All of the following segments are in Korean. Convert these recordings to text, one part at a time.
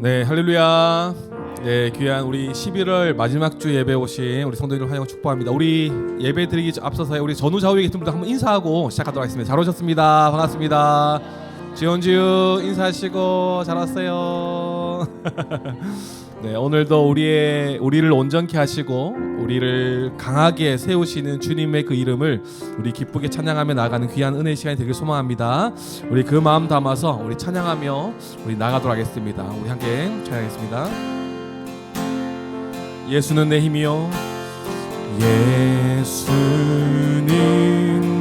네, 할렐루야. 네, 귀한 우리 11월 마지막 주 예배 오신 우리 성도님들 환영을 축복합니다. 우리 예배 드리기 앞서서 우리 전후 좌우에 계신 분들 한번 인사하고 시작하도록 하겠습니다. 잘 오셨습니다. 반갑습니다. 지원지우 인사하시고 잘 왔어요. 네, 오늘도 우리를 온전케 하시고 우리를 강하게 세우시는 주님의 그 이름을 우리 기쁘게 찬양하며 나아가는 귀한 은혜의 시간이 되길 소망합니다. 우리 그 마음 담아서 우리 찬양하며 우리 나가도록 하겠습니다. 우리 함께 찬양하겠습니다. 예수는 내 힘이요, 예수는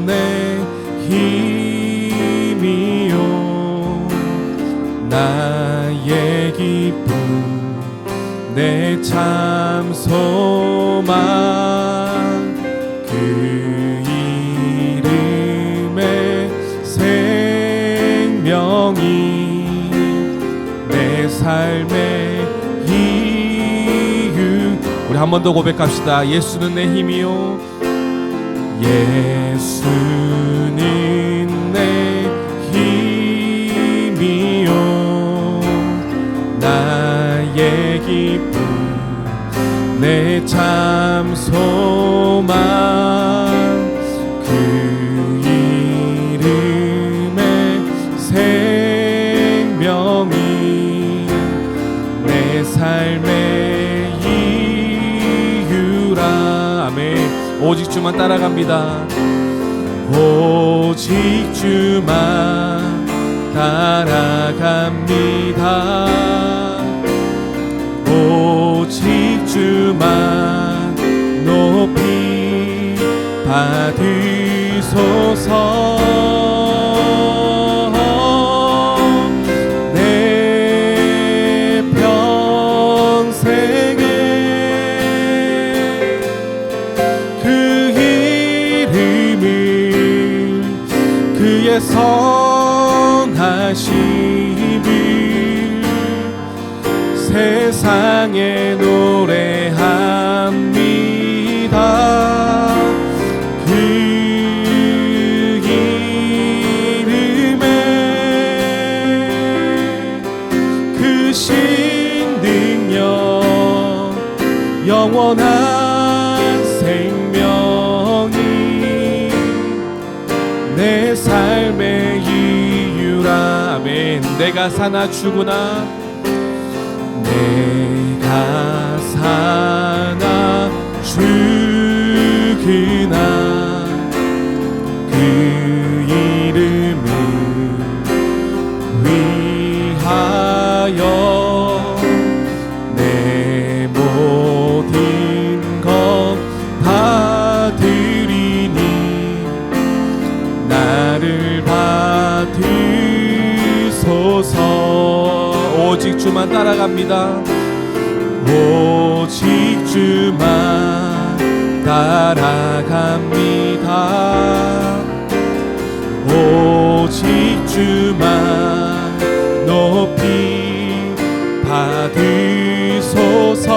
내 힘이요, 나의 기쁨 내 참 소망, 그 이름의 생명이 내 삶의 이유. 우리 한 번 더 고백합시다. 예수는 내 힘이요, 예수는 내 힘이요, 나의 기쁨 내 참 소망, 그 이름의 생명이 내 삶의 이유라. 아멘. 오직 주만 따라갑니다. 오직 주만 따라갑니다. 오직 주만 높이 받으소서. 내 평생에 그 이름을, 그의 선하심을 세상에 노래합니다. 그 이름에 그 신능력 영원한 생명이 내 삶의 이유라. 아멘. 내가 사나 죽으나 내가 사나 죽으나 그 이름을 위하여 내 모든 것 다 드리니 나를 받으소서. 오직 주만 따라갑니다. 오직 주만 따라갑니다. 오직 주만 높이 받으소서.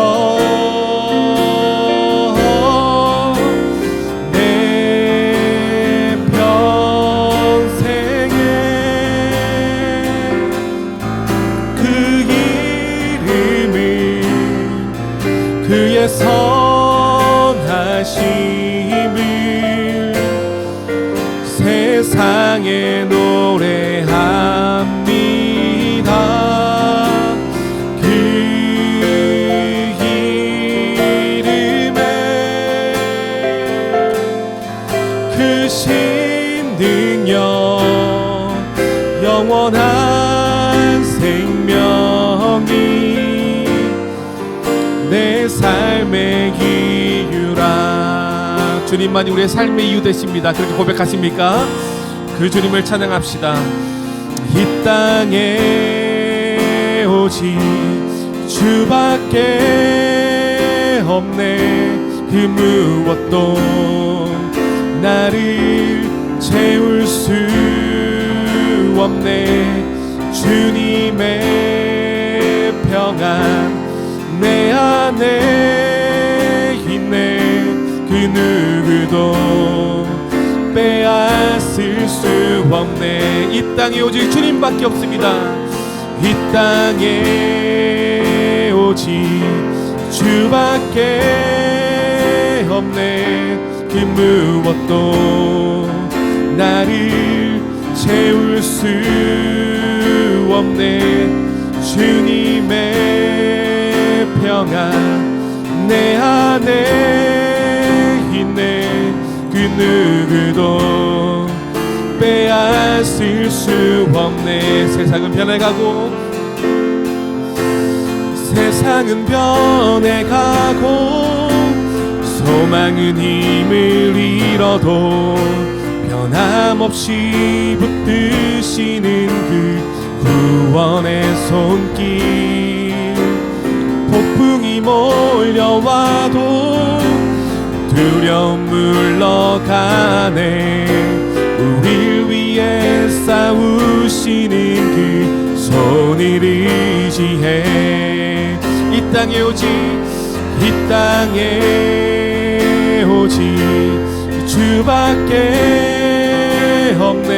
내 평생에 그의 선하심을 세상에 노래합니다. 그 이름에 그 신능력 영원한 생명이 내 삶의 이유라. 주님만이 우리의 삶의 이유 되십니다. 그렇게 고백하십니까? 그 주님을 찬양합시다. 이 땅에 오직 주밖에 없네. 그 무엇도 나를 채울 수 없네. 주님의 평안 내 안에 있네. 그 누구도 빼앗을 수 없네. 이 땅에 오직 주님밖에 없습니다. 이 땅에 주밖에 없네. 그 무엇도 나를 채울 수 없네. 주님의 평안 내 안에 있네. 그 누구도 빼앗을 수 없네. 세상은 변해가고 세상은 변해가고 소망은 힘을 잃어도 변함없이 붙드시는 그 구원의 손길. 폭풍이 몰려와도 두려움 물러가네. 우릴 위해 싸우시는 그 손을 의지해. 이 땅에 오직 이 땅에 오직 주밖에 없네.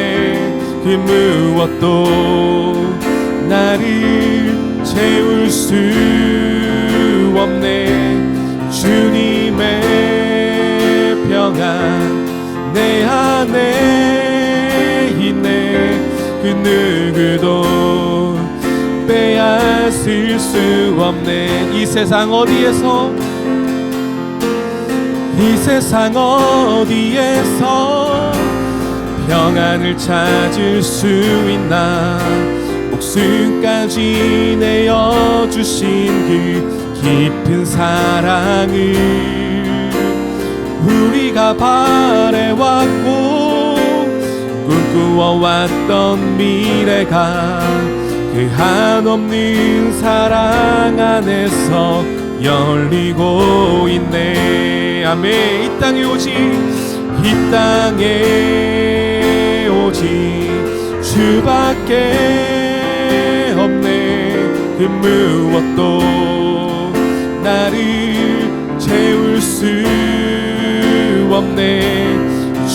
그 무엇도 나를 채울 수 없네. 주님의 평안 내 안에 있네. 그 누구도 빼앗을 수 없네. 이 세상 어디에서 평안을 찾을 수 있나. 목숨까지 내어주신 그 깊은 사랑을 우리가 바래왔고 꿈꾸어왔던 미래가 그 한없는 사랑 안에서 열리고 있네. 아멘. 이 땅에 오직 주밖에 없네. 그 무엇도 나를 채울 수 없네.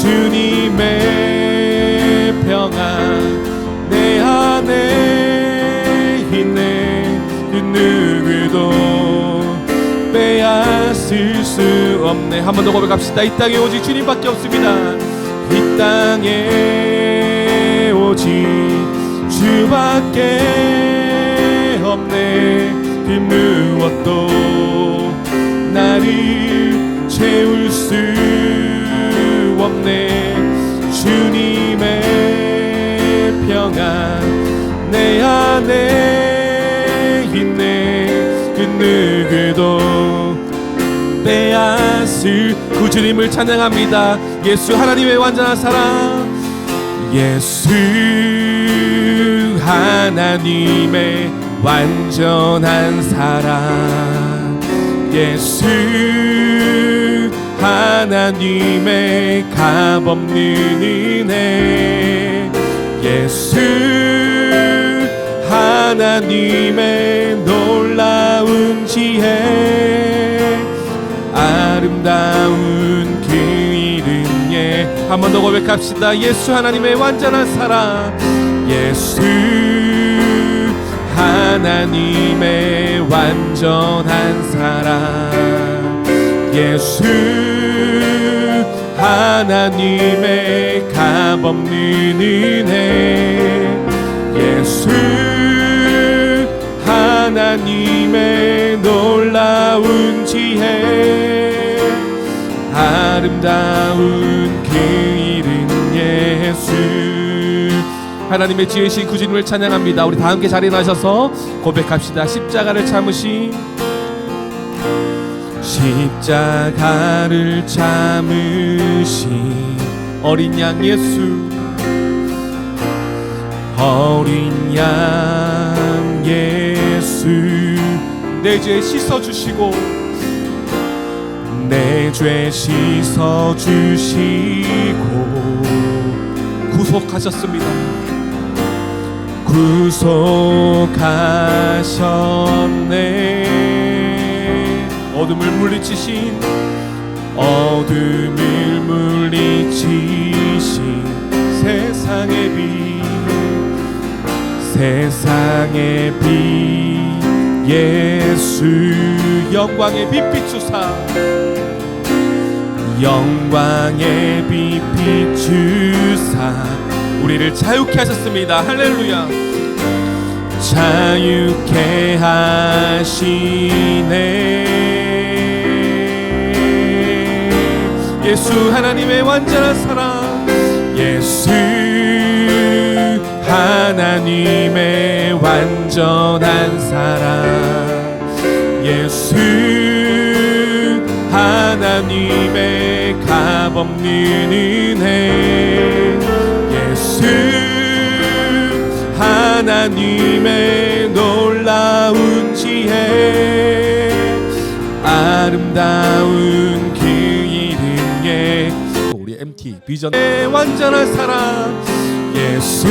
주님의 평안 내 안에 있네. 그 누구도 빼앗을 수 없네. 한 번 더 고백합시다. 이 땅에 오직 주님밖에 없습니다. 이 땅에 오직 주밖에 없네. 그 무엇도 나를 채울 수 없네. 주님의 평안 내 안에 있네. 그 누구도 빼앗을 그 주님을 찬양합니다. 예수 하나님의 완전한 사랑. 예수 하나님의 완전한 사랑. 예수 하나님의 값없는 은혜. 예수 하나님의 놀라운 지혜. 아름다운 그 이름. 예, 한 번 더 고백합시다. 예수 하나님의 완전한 사랑. 예수 하나님의 완전한 사랑. 예수 하나님의 값없는 은혜. 예수 하나님의 놀라운 지혜. 아름다운 그 이름 예수. 하나님의 지으신 그 주님을 찬양합니다. 우리 다 함께 자리에 나셔서 고백합시다. 십자가를 참으신 어린 양 예수. 어린 양 예수. 내 죄 씻어주시고 내 죄 씻어주시고 구속하셨습니다. 구속하셨네. 어둠을 물리치신 세상의 빛 예수 영광의 빛 비추사 영광의 빛 비추사 우리를 자유케 하셨습니다. 할렐루야. 자유케 하시네. 예수 하나님의 완전한 사랑 예수 하나님의 완전한 사랑 예수 하나님의 값없는 은혜 예수 하나님의 놀라운 지혜 아름다운 그 이름에 우리 MT 비전의 완전한 사랑 예수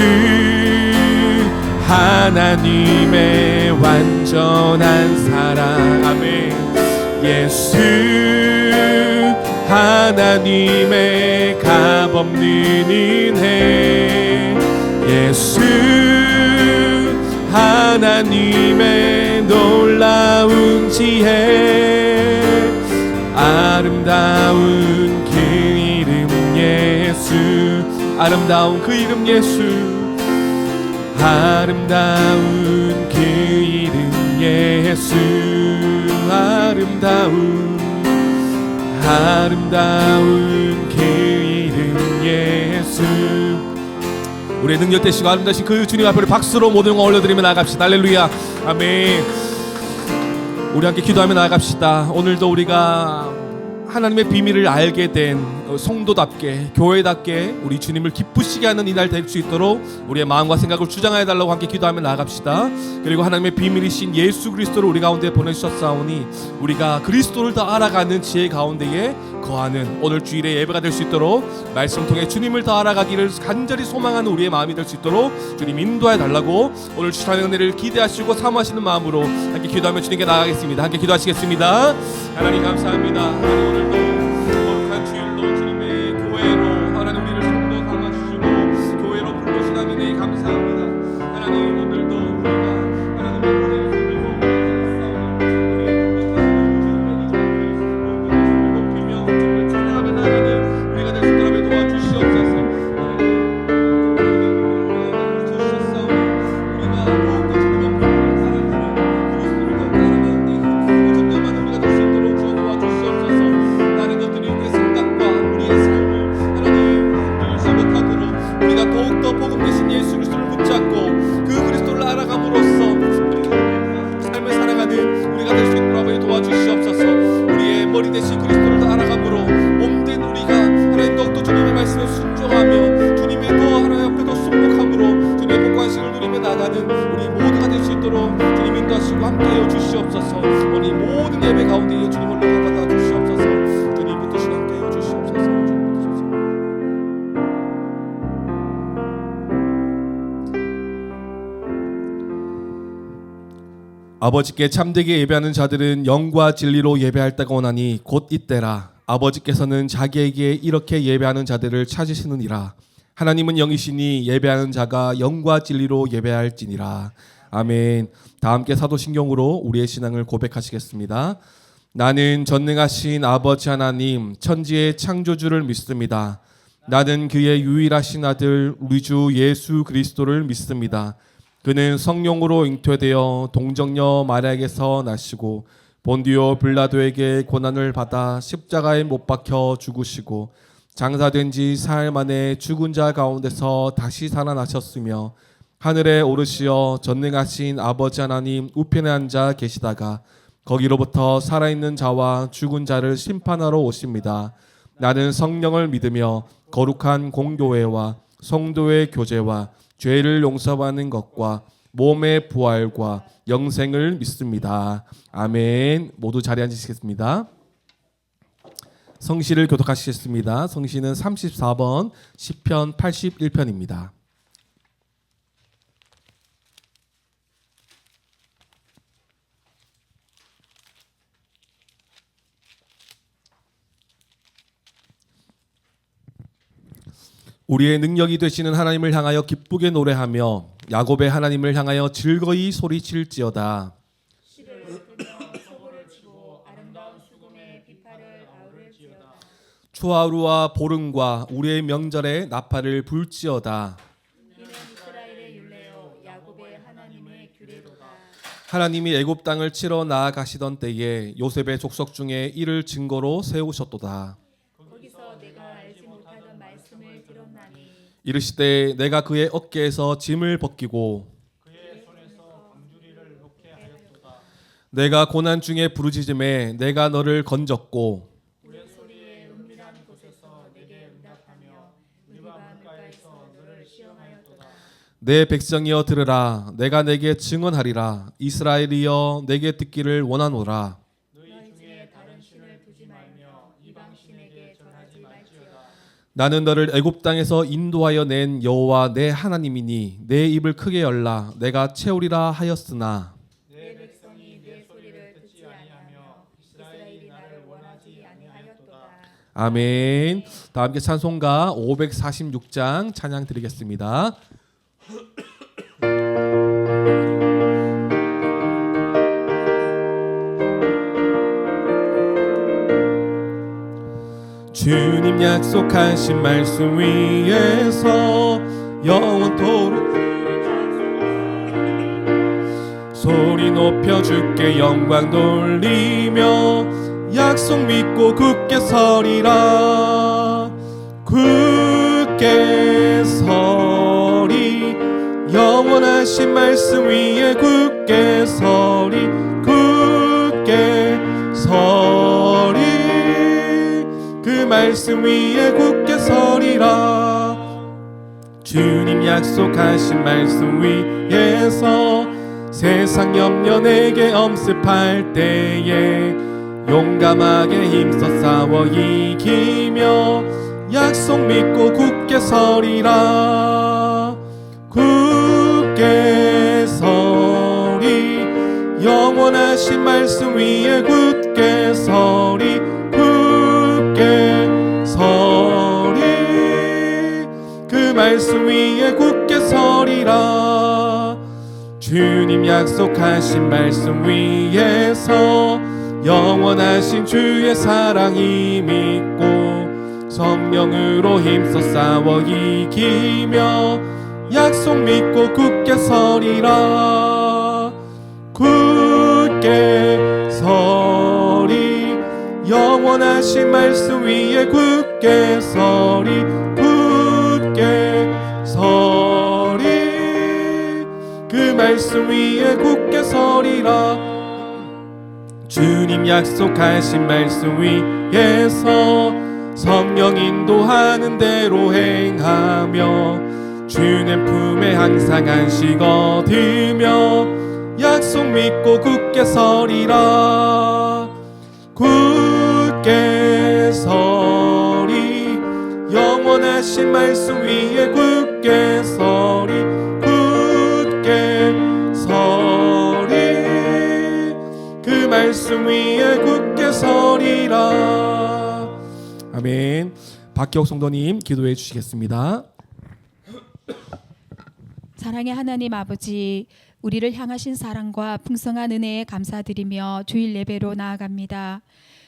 하나님의 완전한 사랑 아멘 예수 하나님의 값없는 은혜 예수 하나님의 놀라운 지혜 아름다운 그 이름 예수 아름다운 그 이름 예수 아름다운 그 이름 예수 아름다운 그 이름 예수 우리의 능력 되시고 아름다우신 그 주님 앞에 박수로 모든 걸 올려드리며 나아갑시다. 할렐루야 아멘. 우리 함께 기도하며 나아갑시다. 오늘도 우리가 하나님의 비밀을 알게 된 성도답게 교회답게 우리 주님을 기쁘시게 하는 이날 될 수 있도록 우리의 마음과 생각을 주장하여 달라고 함께 기도하며 나아갑시다. 그리고 하나님의 비밀이신 예수 그리스도를 우리 가운데 보내주셨사오니 우리가 그리스도를 더 알아가는 지혜 가운데에 거하는 오늘 주일의 예배가 될 수 있도록 말씀 통해 주님을 더 알아가기를 간절히 소망하는 우리의 마음이 될 수 있도록 주님 인도하여 달라고 오늘 주시는 은혜를 기대하시고 사모하시는 마음으로 함께 기도하며 주님께 나아가겠습니다. 함께 기도하시겠습니다. 하나님 감사합니다. 하나님 오늘도 거룩한 주일로 주님의 교회로 하나님 우리를 성도 삼아주시고 교회로 불러주시다니 네 감사합니다. 하나님 오늘도 우리가 하나님의 은혜를 드리고 높이며 주님을 찬양하며 나아가는 우리가 될 수 있도록 도와주시옵소서. 우리가 더욱더 주님의 사랑하는 그리스도를 더 따라가는 데 점령하는 우리가 될 수 있도록 도와주시옵소서. 다른 것들이 내 생각과 우리의 삶을 하나님 흔들지 못하도록 우리가 더욱더 복음 되신 예수 그리스도를 붙잡고 그 그리스도를 알아감으로써 삶을 살아가는 우리가 될 수 있도록 도와주시옵소서. 우리의 머리 되신 그리스도를 더 알아감으로 몸된 우리가 하나님 더욱더 주님의 말씀에 순종하며 주님의 더 하나님 앞에도 순복함으로 주님의 복관식을 누리며 나가는 우리 모두가 될 수 있도록 주님 인도하시고 함께하여 주시옵소서. 오늘 모든 예배 가운데 주님을 받아 주시옵소서. 주님 붙드시고 함께하여 주시옵소서. 아버지께 참되게 예배하는 자들은 영과 진리로 예배할 때가 오나니 곧 이때라. 아버지께서는 자기에게 이렇게 예배하는 자들을 찾으시느니라. 하나님은 영이시니 예배하는 자가 영과 진리로 예배할지니라. 아멘. 다 함께 사도신경으로 우리의 신앙을 고백하시겠습니다. 나는 전능하신 아버지 하나님 천지의 창조주를 믿습니다. 나는 그의 유일하신 아들 우리 주 예수 그리스도를 믿습니다. 그는 성령으로 잉태되어 동정녀 마리아에게서 나시고 본디오 빌라도에게 고난을 받아 십자가에 못 박혀 죽으시고 장사된 지 사흘 만에 죽은 자 가운데서 다시 살아나셨으며 하늘에 오르시어 전능하신 아버지 하나님 우편에 앉아 계시다가 거기로부터 살아있는 자와 죽은 자를 심판하러 오십니다. 나는 성령을 믿으며 거룩한 공교회와 성도의 교제와 죄를 용서받는 것과 몸의 부활과 영생을 믿습니다. 아멘. 모두 자리에 앉으시겠습니다. 성시를 교독하시겠습니다. 성시는 34번 시편 81편입니다. 우리의 능력이 되시는 하나님을 향하여 기쁘게 노래하며 야곱의 하나님을 향하여 즐거이 소리칠지어다. 들며 소고를 치고 아름다운 수금의 비파를 아우를지어다. 추하루와 보름과 우리의 명절에 나팔을 불지어다. 이는 이스라엘의 율례요 야곱의 하나님의 규례로다. 하나님이 애굽 땅을 치러 나아가시던 때에 요셉의 족속 중에 이를 증거로 세우셨도다. 거기서 내가 알지 못하던 말씀을 들었나니 이르시되 내가 그의 어깨에서 짐을 벗기고 그의 손에서 방주리를 놓게 하였도다. 내가 고난 중에 부르짖음에 내가 너를 건졌고 우리 소리에 은밀한 곳에서 내게 응답하며 우리가 물가에서 너를 시험하였도다. 내 백성이여 들으라. 내가 내게 증언하리라. 이스라엘이여 내게 듣기를 원하노라. 너희 중에 다른 신을 두지 말며 이방 신에게 절하지 말지어다. 나는 너를 애굽 땅에서 인도하여 낸 여호와 내 하나님이니 내 입을 크게 열라. 내가 채우리라 하였으나 내 백성이 내 소리를 듣지 아니하며 이스라엘이 나를 원하지 아니하였도다. 아멘. 다 함께 찬송가 546장 찬양 드리겠습니다. 주님 약속하신 말씀 위에서 영원토록 소리 높여 주께 영광 돌리며 약속 믿고 굳게 서리라. 굳게 서리 영원하신 말씀 위에 굳게 서리 굳게 서리 그 말씀 위에 굳게 서리라. 주님 약속하신 말씀 위에서 세상 염려 내게 엄습할 때에 용감하게 힘써 싸워 이기며 약속 믿고 굳게 서리라. 굳게 서리 영원하신 말씀 위에 굳게 서리 굳게 서리 그 말씀 위에 굳게 서리라. 주님 약속하신 말씀 위에서 영원하신 주의 사랑이 믿고 성령으로 힘써 싸워 이기며 약속 믿고 굳게 서리라. 굳게 서리 영원하신 말씀 위에 굳게 서리 굳게 서리 그 말씀 위에 굳게 서리라. 주님 약속하신 말씀 위에서 성령 인도하는 대로 행하며 주님 품에 항상 안식 얻으며 약속 믿고 굳게 서리라. 굳게 서리 영원하신 말씀 위에 굳게 서리 굳게 서리 그 말씀 위에 굳게 서리라. 아멘. 박기옥 성도님 기도해 주시겠습니다. 사랑의 하나님 아버지, 우리를 향하신 사랑과 풍성한 은혜에 감사드리며 주일 예배로 나아갑니다.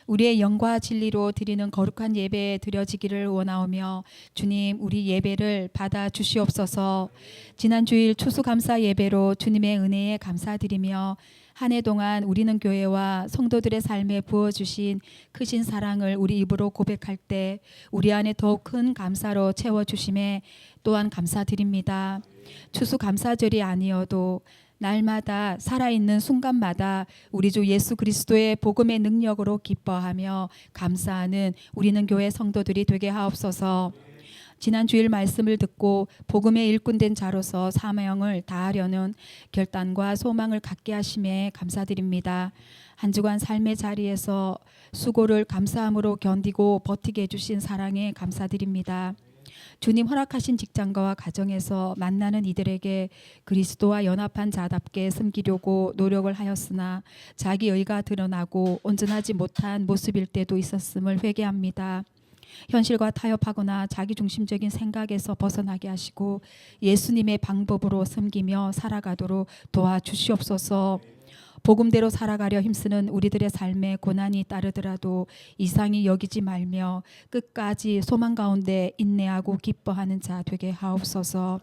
우리의 영과 진리로 드리는 거룩한 예배 드려지기를 원하오며 주님 우리 예배를 받아 주시옵소서. 지난 주일 추수감사 예배로 주님의 은혜에 감사드리며 한 해 동안 우리는 교회와 성도들의 삶에 부어주신 크신 사랑을 우리 입으로 고백할 때 우리 안에 더욱 큰 감사로 채워주심에 또한 감사드립니다. 추수감사절이 아니어도 날마다 살아있는 순간마다 우리 주 예수 그리스도의 복음의 능력으로 기뻐하며 감사하는 우리는 교회 성도들이 되게 하옵소서. 지난 주일 말씀을 듣고 복음의 일꾼된 자로서 사명을 다하려는 결단과 소망을 갖게 하심에 감사드립니다. 한 주간 삶의 자리에서 수고를 감사함으로 견디고 버티게 해주신 사랑에 감사드립니다. 주님 허락하신 직장과 가정에서 만나는 이들에게 그리스도와 연합한 자답게 섬기려고 노력을 하였으나 자기 의가 드러나고 온전하지 못한 모습일 때도 있었음을 회개합니다. 현실과 타협하거나 자기중심적인 생각에서 벗어나게 하시고 예수님의 방법으로 섬기며 살아가도록 도와주시옵소서. 복음대로 살아가려 힘쓰는 우리들의 삶에 고난이 따르더라도 이상히 여기지 말며 끝까지 소망 가운데 인내하고 기뻐하는 자 되게 하옵소서.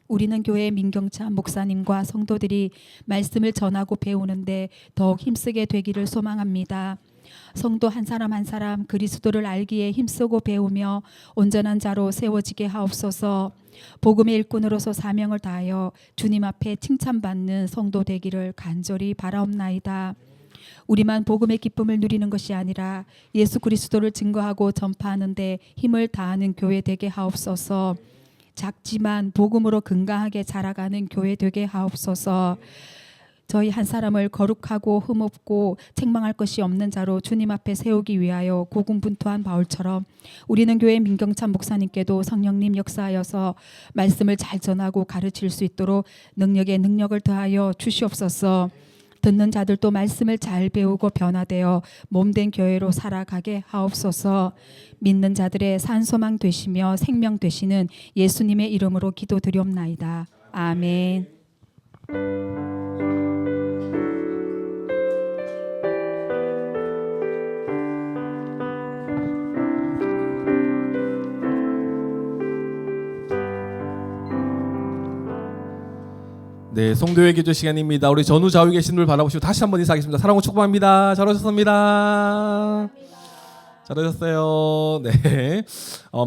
우리는 교회 민경찬 목사님과 성도들이 말씀을 전하고 배우는데 더욱 힘쓰게 되기를 소망합니다. 성도 한 사람 한 사람 그리스도를 알기에 힘쓰고 배우며 온전한 자로 세워지게 하옵소서. 복음의 일꾼으로서 사명을 다하여 주님 앞에 칭찬받는 성도 되기를 간절히 바라옵나이다. 우리만 복음의 기쁨을 누리는 것이 아니라 예수 그리스도를 증거하고 전파하는 데 힘을 다하는 교회 되게 하옵소서. 작지만 복음으로 건강하게 자라가는 교회 되게 하옵소서. 저희 한 사람을 거룩하고 흠없고 책망할 것이 없는 자로 주님 앞에 세우기 위하여 고군분투한 바울처럼 우리는 교회 민경찬 목사님께도 성령님 역사하여서 말씀을 잘 전하고 가르칠 수 있도록 능력에 능력을 더하여 주시옵소서. 듣는 자들도 말씀을 잘 배우고 변화되어 몸된 교회로 살아가게 하옵소서. 믿는 자들의 산소망 되시며 생명 되시는 예수님의 이름으로 기도드리옵나이다. 아멘. 네, 성도의 기도 시간입니다. 우리 전후 좌우에 계신 분 바라보시고 다시 한번 인사하겠습니다. 사랑하고 축복합니다. 잘 오셨습니다. 잘 오셨어요. 네,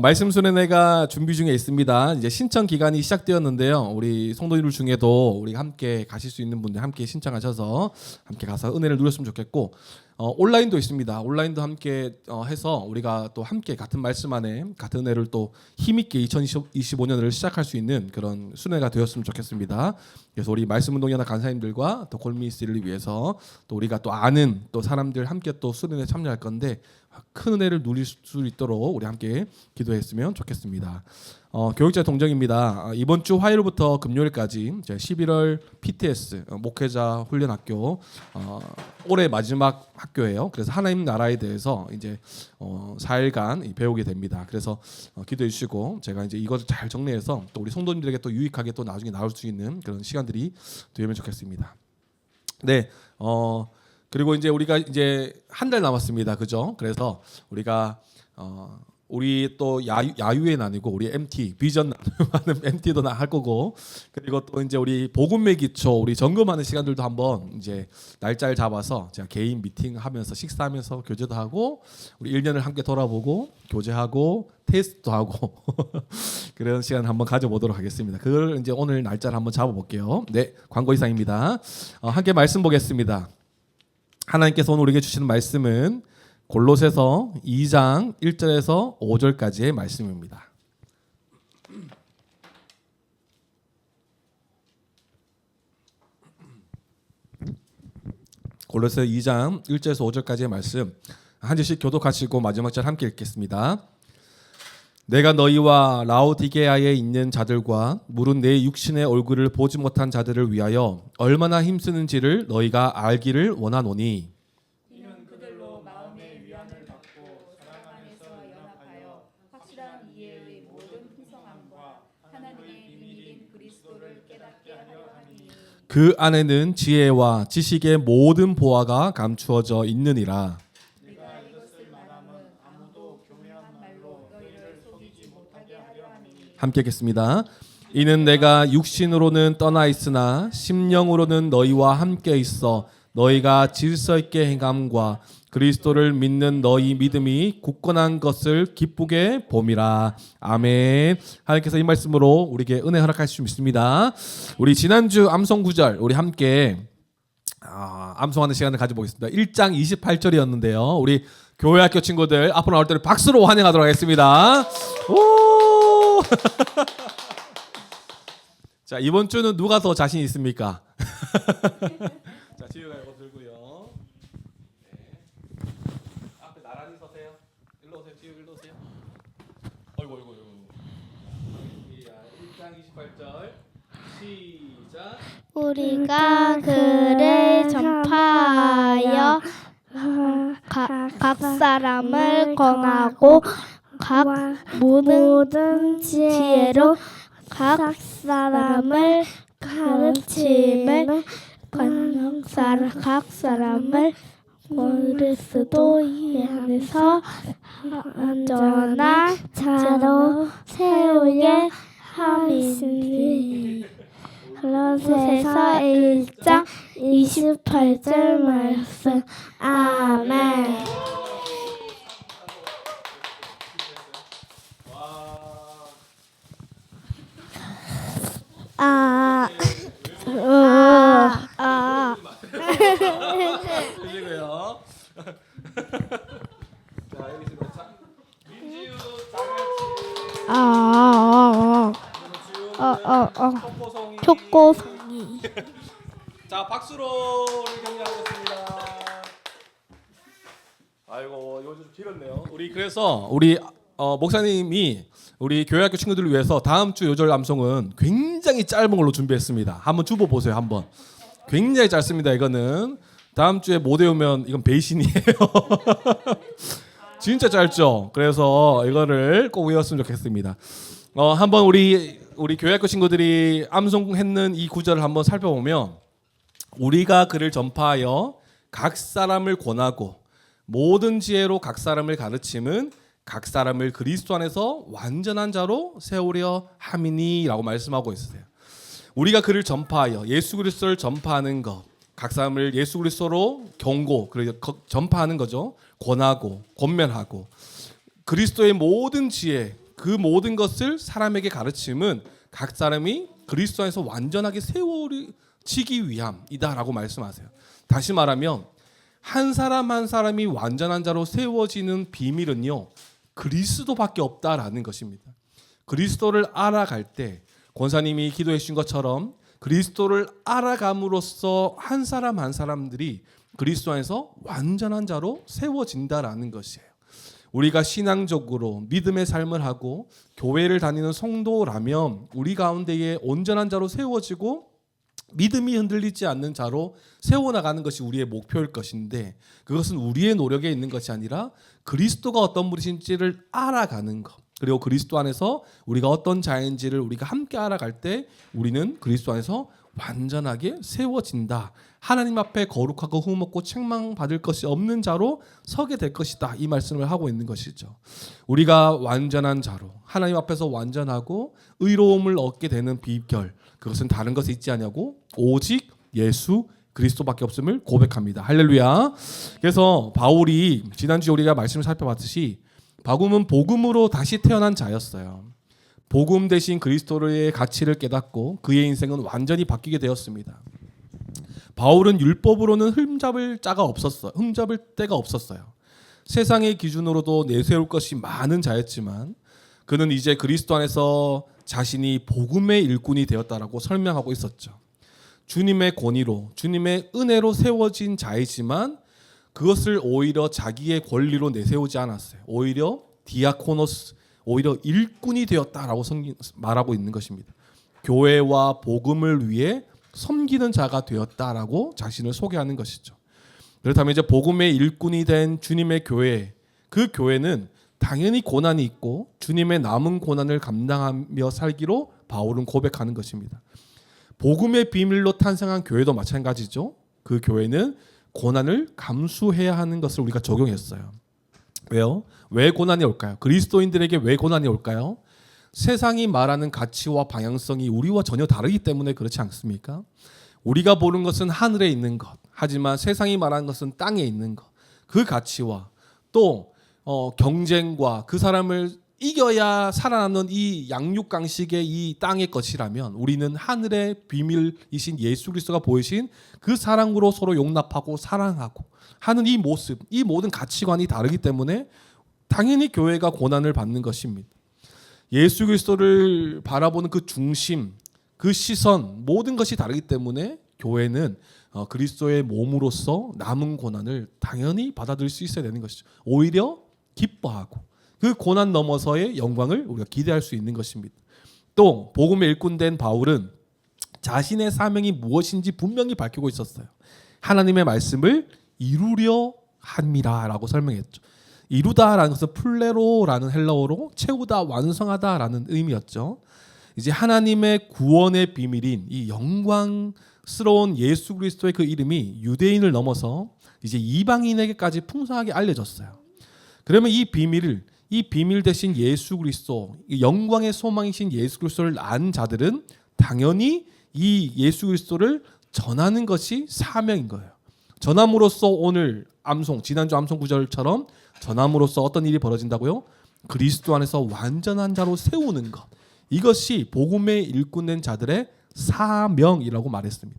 말씀 순회가 준비 중에 있습니다. 이제 신청 기간이 시작되었는데요. 우리 성도님들 중에도 우리가 함께 가실 수 있는 분들 함께 신청하셔서 함께 가서 은혜를 누렸으면 좋겠고, 온라인도 있습니다. 온라인도 함께 해서 우리가 또 함께 같은 말씀 안에 같은 은혜를 또 힘있게 2025년을 시작할 수 있는 그런 순회가 되었으면 좋겠습니다. 그래서 우리 말씀운동연합 간사님들과 또 골미스를 위해서 또 우리가 또 아는 또 사람들 함께 또 순회에 참여할 건데 큰 은혜를 누릴 수 있도록 우리 함께 기도했으면 좋겠습니다. 교육자 동정입니다. 이번 주 화요일부터 금요일까지 11월 PTS 목회자 훈련학교 올해 마지막 학교예요. 그래서 하나님 나라에 대해서 이제 4일간 배우게 됩니다. 그래서 기도해 주시고 제가 이제 이것을 잘 정리해서 또 우리 성도님들에게 또 유익하게 또 나중에 나올 수 있는 그런 시간들이 되면 좋겠습니다. 네, 그리고 이제 우리가 이제 한 달 남았습니다. 그죠? 그래서 우리가 우리 또 야유회는 아니고 우리 MT 비전 나누는 MT도 할 거고, 그리고 또 이제 우리 복음의 기초 우리 점검하는 시간들도 한번 이제 날짜를 잡아서 제가 개인 미팅하면서 식사하면서 교제도 하고 우리 1년을 함께 돌아보고 교제하고 테스트도 하고 그런 시간 한번 가져보도록 하겠습니다. 그걸 이제 오늘 날짜를 한번 잡아볼게요. 네, 광고 이상입니다. 함께 말씀 보겠습니다. 하나님께서 오늘 우리에게 주시는 말씀은 골로새서 2장 1절에서 5절까지의 말씀입니다. 골로새 2장 1절에서 5절까지의 말씀 한 절씩 교독하시고 마지막 절 함께 읽겠습니다. 내가 너희와 라오디게아에 있는 자들과 물은 내 육신의 얼굴을 보지 못한 자들을 위하여 얼마나 힘쓰는지를 너희가 알기를 원하노니, 이는 그들로 마음의 위안을 받고 사랑 안에서 연합하여 확실한 이해의 모든 풍성함과 하나님의 비밀인 그리스도를 깨닫게 하려 하니, 그 안에는 지혜와 지식의 모든 보화가 감추어져 있느니라. 네가 이것을 말하면 아무도 교묘한 말로 너희를 속이지 못하게 하려 하니, 함께 읽겠습니다. 이는 내가 육신으로는 떠나 있으나 심령으로는 너희와 함께 있어 너희가 질서 있게 행함과 그리스도를 믿는 너희 믿음이 굳건한 것을 기쁘게 봄이라. 아멘. 하나님께서 이 말씀으로 우리에게 은혜 허락하실 수 있습니다. 우리 지난주 암송 구절 우리 함께 암송하는 시간을 가져보겠습니다. 1장 28절이었는데요. 우리 교회학교 친구들 앞으로 나올 때를 박수로 환영하도록 하겠습니다. 오! 자, 이번 주는 누가 더 자신 있습니까? 자, 지우가 이거 들고요. 네. 앞에 나란히 서세요. 일로 오세요. 지우 일로 오세요. 어이구. 1장 28절 시작. 우리가 글을 전파하여 각 사람을 권하고 각 모든 지혜로 각 사람을 가르침을 각 사람을 그리스도 안에서 완전한 자로 세우게 함이니. 골로새서 1장 28절 말씀. 아멘. 드시고요. 자, 여기 있습니다. 자, 민지우 장아찌 초코송이. 자, 박수로 우리 격려하겠습니다. 아이고, 이거 좀 길었네요. 우리 그래서 우리 목사님이 우리 교회학교 친구들을 위해서 다음 주 요절 암송은 굉장히 짧은 걸로 준비했습니다. 한번 주보 보세요. 한번. 굉장히 짧습니다. 이거는 다음 주에 못 외우면 이건 배신이에요. 진짜 짧죠. 그래서 이거를 꼭 외웠으면 좋겠습니다. 한번 우리 교회학교 친구들이 암송했는 이 구절을 한번 살펴보면, 우리가 그를 전파하여 각 사람을 권하고 모든 지혜로 각 사람을 가르침은 각 사람을 그리스도 안에서 완전한 자로 세우려 함이니라고 말씀하고 있으세요. 우리가 그를 전파하여 예수 그리스도를 전파하는 것, 각 사람을 예수 그리스도로 경고, 그리고 전파하는 거죠. 권하고 권면하고 그리스도의 모든 지혜, 그 모든 것을 사람에게 가르침은 각 사람이 그리스도 안에서 완전하게 세워지기 위함이다라고 말씀하세요. 다시 말하면 한 사람 한 사람이 완전한 자로 세워지는 비밀은요, 그리스도밖에 없다라는 것입니다. 그리스도를 알아갈 때 권사님이 기도해 주신 것처럼 그리스도를 알아감으로써 한 사람 한 사람들이 그리스도 안에서 완전한 자로 세워진다라는 것이에요. 우리가 신앙적으로 믿음의 삶을 하고 교회를 다니는 성도라면 우리 가운데에 온전한 자로 세워지고 믿음이 흔들리지 않는 자로 세워나가는 것이 우리의 목표일 것인데, 그것은 우리의 노력에 있는 것이 아니라 그리스도가 어떤 분이신지를 알아가는 것, 그리고 그리스도 안에서 우리가 어떤 자인지를 우리가 함께 알아갈 때 우리는 그리스도 안에서 완전하게 세워진다. 하나님 앞에 거룩하고 흠없고 책망받을 것이 없는 자로 서게 될 것이다. 이 말씀을 하고 있는 것이죠. 우리가 완전한 자로 하나님 앞에서 완전하고 의로움을 얻게 되는 비결, 그것은 다른 것에 있지 않냐고, 오직 예수 그리스도밖에 없음을 고백합니다. 할렐루야. 그래서 바울이 지난주에 우리가 말씀을 살펴봤듯이 바울은 복음으로 다시 태어난 자였어요. 복음 대신 그리스도의 가치를 깨닫고 그의 인생은 완전히 바뀌게 되었습니다. 바울은 율법으로는 흠잡을 때가 없었어요. 세상의 기준으로도 내세울 것이 많은 자였지만 그는 이제 그리스도 안에서 자신이 복음의 일꾼이 되었다라고 설명하고 있었죠. 주님의 권위로, 주님의 은혜로 세워진 자이지만 그것을 오히려 자기의 권리로 내세우지 않았어요. 오히려 디아코노스, 오히려 일꾼이 되었다라고 말하고 있는 것입니다. 교회와 복음을 위해 섬기는 자가 되었다라고 자신을 소개하는 것이죠. 그렇다면 이제 복음의 일꾼이 된 주님의 교회, 그 교회는 당연히 고난이 있고 주님의 남은 고난을 감당하며 살기로 바울은 고백하는 것입니다. 복음의 비밀로 탄생한 교회도 마찬가지죠. 그 교회는 고난을 감수해야 하는 것을 우리가 적용했어요. 왜요? 왜 고난이 올까요? 그리스도인들에게 왜 고난이 올까요? 세상이 말하는 가치와 방향성이 우리와 전혀 다르기 때문에 그렇지 않습니까? 우리가 보는 것은 하늘에 있는 것, 하지만 세상이 말하는 것은 땅에 있는 것, 그 가치와 또 경쟁과 그 사람을 이겨야 살아남는 이 양육강식의 이 땅의 것이라면 우리는 하늘의 비밀이신 예수 그리스도가 보이신 그 사랑으로 서로 용납하고 사랑하고 하는 이 모습, 이 모든 가치관이 다르기 때문에 당연히 교회가 고난을 받는 것입니다. 예수 그리스도를 바라보는 그 중심, 그 시선, 모든 것이 다르기 때문에 교회는 그리스도의 몸으로서 남은 고난을 당연히 받아들일 수 있어야 되는 것이죠. 오히려 기뻐하고 그 고난 넘어서의 영광을 우리가 기대할 수 있는 것입니다. 또 복음의 일꾼된 바울은 자신의 사명이 무엇인지 분명히 밝히고 있었어요. 하나님의 말씀을 이루려 함이라라고 설명했죠. 이루다라는 것은 플레로라는 헬라어로 채우다, 완성하다라는 의미였죠. 이제 하나님의 구원의 비밀인 이 영광스러운 예수 그리스도의 그 이름이 유대인을 넘어서 이제 이방인에게까지 풍성하게 알려졌어요. 그러면 이 비밀 대신 예수 그리스도, 이 영광의 소망이신 예수 그리스도를 안 자들은 당연히 이 예수 그리스도를 전하는 것이 사명인 거예요. 전함으로써 오늘 지난주 암송 구절처럼 전함으로써 어떤 일이 벌어진다고요? 그리스도 안에서 완전한 자로 세우는 것. 이것이 복음의 일꾼된 자들의 사명이라고 말했습니다.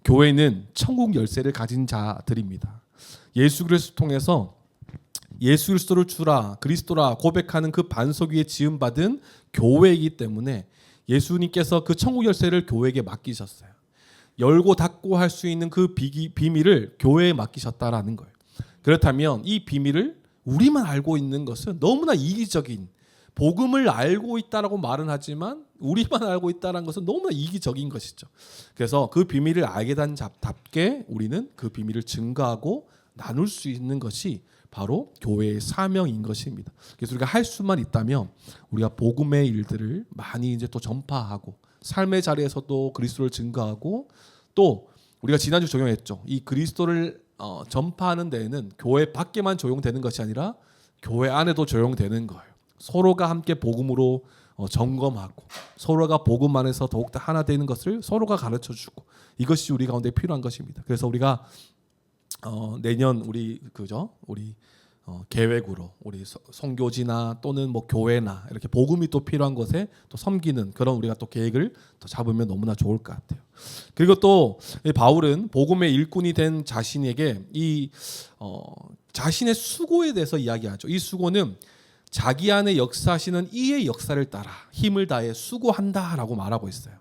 교회는 천국 열쇠를 가진 자들입니다. 예수 그리스도를 통해서 예수 그리스도를 주라, 그리스도라 고백하는 그 반석 위에 지음받은 교회이기 때문에 예수님께서 그 천국 열쇠를 교회에게 맡기셨어요. 열고 닫고 할 수 있는 그 비밀을 교회에 맡기셨다라는 거예요. 그렇다면 이 비밀을 우리만 알고 있는 것은 너무나 이기적인, 복음을 알고 있다라고 말은 하지만 우리만 알고 있다는 것은 너무나 이기적인 것이죠. 그래서 그 비밀을 알게 된 자답게 우리는 그 비밀을 증거하고 나눌 수 있는 것이 바로 교회의 사명인 것입니다. 그래서 우리가 할 수만 있다면 우리가 복음의 일들을 많이 이제 또 전파하고 삶의 자리에서도 그리스도를 증거하고, 또 우리가 지난주 적용했죠. 이 그리스도를 전파하는 데에는 교회 밖에만 적용되는 것이 아니라 교회 안에도 적용되는 거예요. 서로가 함께 복음으로 점검하고 서로가 복음 안에서 더욱더 하나 되는 것을 서로가 가르쳐주고, 이것이 우리 가운데 필요한 것입니다. 그래서 우리가 내년 우리 계획으로 우리 선교지나 또는 뭐 교회나 이렇게 복음이 또 필요한 곳에 또 섬기는 그런 우리가 또 계획을 또 잡으면 너무나 좋을 것 같아요. 그리고 또 바울은 복음의 일꾼이 된 자신에게 이 자신의 수고에 대해서 이야기하죠. 이 수고는 자기 안에 역사하시는 이의 역사를 따라 힘을 다해 수고한다라고 말하고 있어요.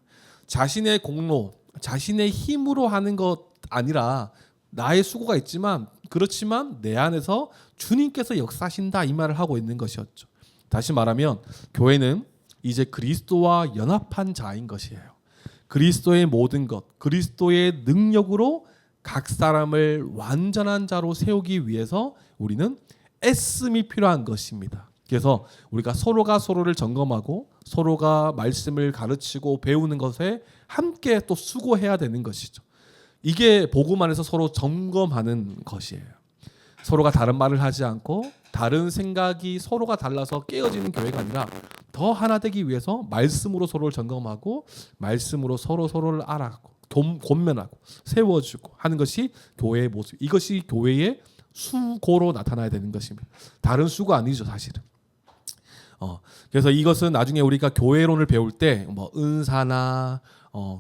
자신의 공로, 자신의 힘으로 하는 것 아니라 나의 수고가 있지만 그렇지만 내 안에서 주님께서 역사하신다, 이 말을 하고 있는 것이었죠. 다시 말하면 교회는 이제 그리스도와 연합한 자인 것이에요. 그리스도의 모든 것, 그리스도의 능력으로 각 사람을 완전한 자로 세우기 위해서 우리는 애씀이 필요한 것입니다. 그래서 우리가 서로가 서로를 점검하고 서로가 말씀을 가르치고 배우는 것에 함께 또 수고해야 되는 것이죠. 이게 복음 안에서 서로 점검하는 것이에요. 서로가 다른 말을 하지 않고 다른 생각이 서로가 달라서 깨어지는 교회가 아니라 더 하나 되기 위해서 말씀으로 서로를 점검하고 말씀으로 서로를 알아가고 권면하고 세워주고 하는 것이 교회의 모습. 이것이 교회의 수고로 나타나야 되는 것입니다. 다른 수고 아니죠, 사실은. 그래서 이것은 나중에 우리가 교회론을 배울 때 뭐 은사나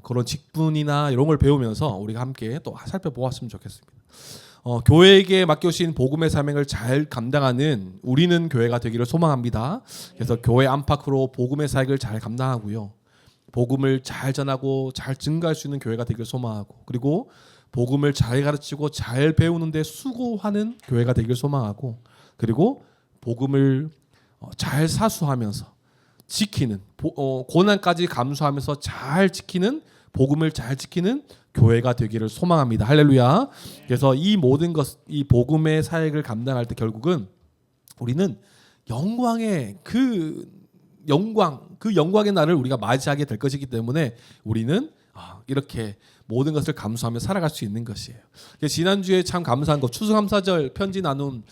그런 직분이나 이런 걸 배우면서 우리가 함께 또 살펴보았으면 좋겠습니다. 교회에게 맡겨주신 복음의 사명을 잘 감당하는 우리는 교회가 되기를 소망합니다. 그래서 교회 안팎으로 복음의 사역을 잘 감당하고요. 복음을 잘 전하고 잘 증가할 수 있는 교회가 되기를 소망하고, 그리고 복음을 잘 가르치고 잘 배우는 데 수고하는 교회가 되기를 소망하고, 그리고 복음을 잘 사수하면서 지키는, 고난까지 감수하면서 잘 지키는, 복음을 잘 지키는 교회가 되기를 소망합니다. 할렐루야. 그래서 이 모든 것, 이 복음의 사역을 감당할 때 결국은 우리는 영광의 그 영광의 날을 우리가 맞이하게 될 것이기 때문에 우리는 이렇게 모든 것을 감수하며 살아갈 수 있는 것이에요. 지난주에 참 감사한 거, 추수감사절 편지 나눈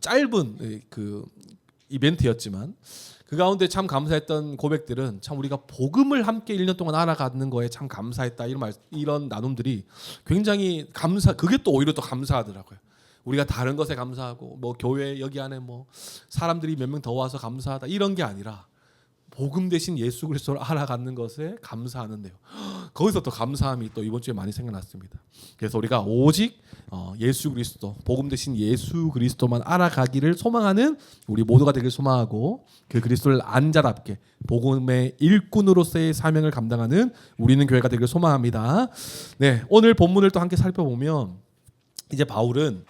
짧은 그 이벤트였지만 그 가운데 참 감사했던 고백들은 참 우리가 복음을 함께 1년 동안 알아가는 거에 참 감사했다, 이런 나눔들이 굉장히 그게 또 오히려 더 감사하더라고요. 우리가 다른 것에 감사하고 뭐 교회 여기 안에 뭐 사람들이 몇 명 더 와서 감사하다 이런 게 아니라 복음 대신 예수 그리스도를 알아가는 것에 감사하는데요. 거기서 또 감사함이 또 이번 주에 많이 생겨났습니다. 그래서 우리가 오직 예수 그리스도, 복음 대신 예수 그리스도만 알아가기를 소망하는 우리 모두가 되길 소망하고, 그 그리스도를 안자답게 복음의 일꾼으로서의 사명을 감당하는 우리는 교회가 되길 소망합니다. 네, 오늘 본문을 또 함께 살펴보면 이제 바울은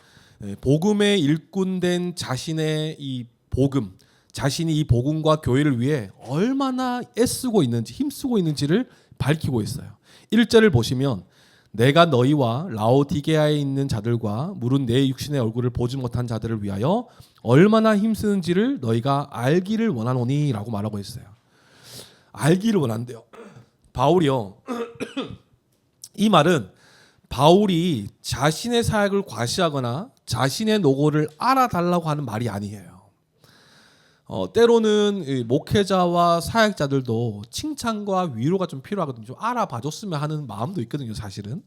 복음의 일꾼된 자신의 이 복음, 자신이 이 복음과 교회를 위해 얼마나 애쓰고 있는지, 힘쓰고 있는지를 밝히고 있어요. 1절을 보시면 내가 너희와 라오디게아에 있는 자들과 물은 내 육신의 얼굴을 보지 못한 자들을 위하여 얼마나 힘쓰는지를 너희가 알기를 원하노니 라고 말하고 있어요. 알기를 원한대요. 바울이요. 이 말은 바울이 자신의 사역을 과시하거나 자신의 노고를 알아달라고 하는 말이 아니에요. 때로는 이 목회자와 사역자들도 칭찬과 위로가 좀 필요하거든요. 좀 알아봐줬으면 하는 마음도 있거든요. 사실은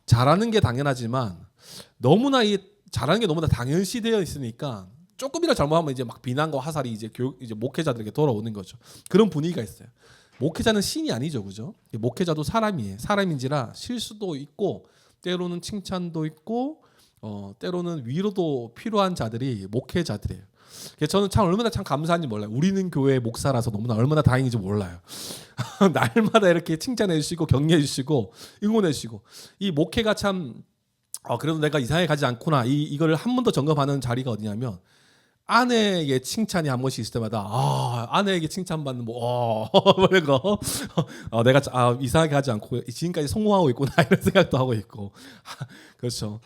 잘하는 게 당연하지만 너무나 이 잘하는 게 너무나 당연시되어 있으니까 조금이라도 잘못하면 이제 막 비난과 화살이 이제 목회자들에게 돌아오는 거죠. 그런 분위기가 있어요. 목회자는 신이 아니죠, 그죠? 목회자도 사람이에요. 사람인지라 실수도 있고 때로는 칭찬도 있고 때로는 위로도 필요한 자들이 목회자들이에요. 그래서 저는 참 얼마나 참 감사한지 몰라요. 우리는 교회 목사라서 너무나 얼마나 다행인지 몰라요. 날마다 이렇게 칭찬해 주시고 격려해 주시고 응원해 주시고 이 목회가 참 그래도 내가 이상하게 가지 않구나 이거를 한 번 더 점검하는 자리가 어디냐면 아내에게 칭찬이 한 번씩 있을 때마다 아내에게 칭찬받는 이런 거 내가 이상하게 하지 않고 지금까지 성공하고 있구나 이런 생각도 하고 있고 그렇죠.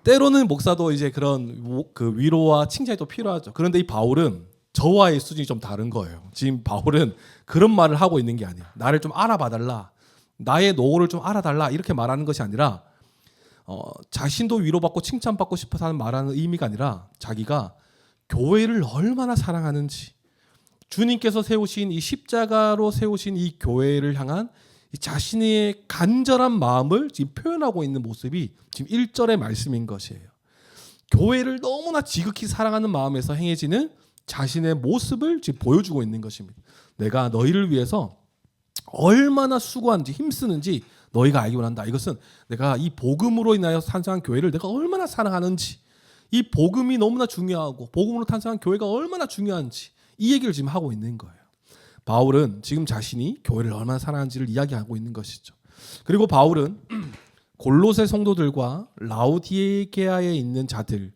때로는 목사도 이제 그런 그 위로와 칭찬이 또 필요하죠. 그런데 이 바울은 저와의 수준이 좀 다른 거예요. 지금 바울은 그런 말을 하고 있는 게 아니에요. 나를 좀 알아봐달라, 나의 노고를 좀 알아달라 이렇게 말하는 것이 아니라 자신도 위로받고 칭찬받고 싶어서 하는 말하는 의미가 아니라 자기가 교회를 얼마나 사랑하는지 주님께서 세우신 이 십자가로 세우신 이 교회를 향한 이 자신의 간절한 마음을 지금 표현하고 있는 모습이 지금 1절의 말씀인 것이에요. 교회를 너무나 지극히 사랑하는 마음에서 행해지는 자신의 모습을 지금 보여주고 있는 것입니다. 내가 너희를 위해서 얼마나 수고하는지 힘쓰는지 너희가 알기 원한다. 이것은 내가 이 복음으로 인하여 탄생한 교회를 내가 얼마나 사랑하는지 이 복음이 너무나 중요하고 복음으로 탄생한 교회가 얼마나 중요한지 이 얘기를 지금 하고 있는 거예요. 바울은 지금 자신이 교회를 얼마나 사랑하는지를 이야기하고 있는 것이죠. 그리고 바울은 골로새 성도들과 라우디게아에 있는 자들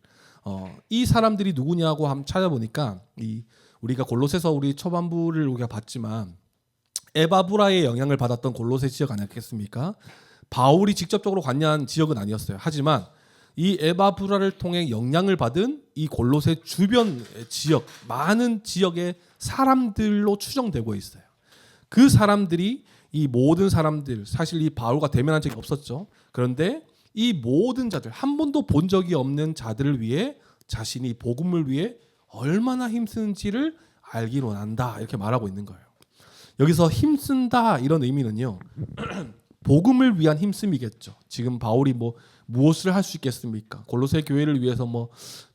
이 사람들이 누구냐고 한번 찾아보니까 우리가 골로새서 우리 초반부를 우리가 봤지만 에바브라의 영향을 받았던 골로새 지역 아니었겠습니까? 바울이 직접적으로 관여한 지역은 아니었어요. 하지만 이 에바브라를 통해 영향을 받은 이 골로새 주변 지역, 많은 지역의 사람들로 추정되고 있어요. 그 사람들이 이 모든 사람들, 사실 이 바울과 대면한 적이 없었죠. 그런데 이 모든 자들, 한 번도 본 적이 없는 자들을 위해 자신이 복음을 위해 얼마나 힘쓰는지를 알기로 원한다. 이렇게 말하고 있는 거예요. 여기서 힘쓴다 이런 의미는요. 복음을 위한 힘씀이겠죠. 지금 바울이 무엇을 할 수 있겠습니까? 골로새 교회를 위해서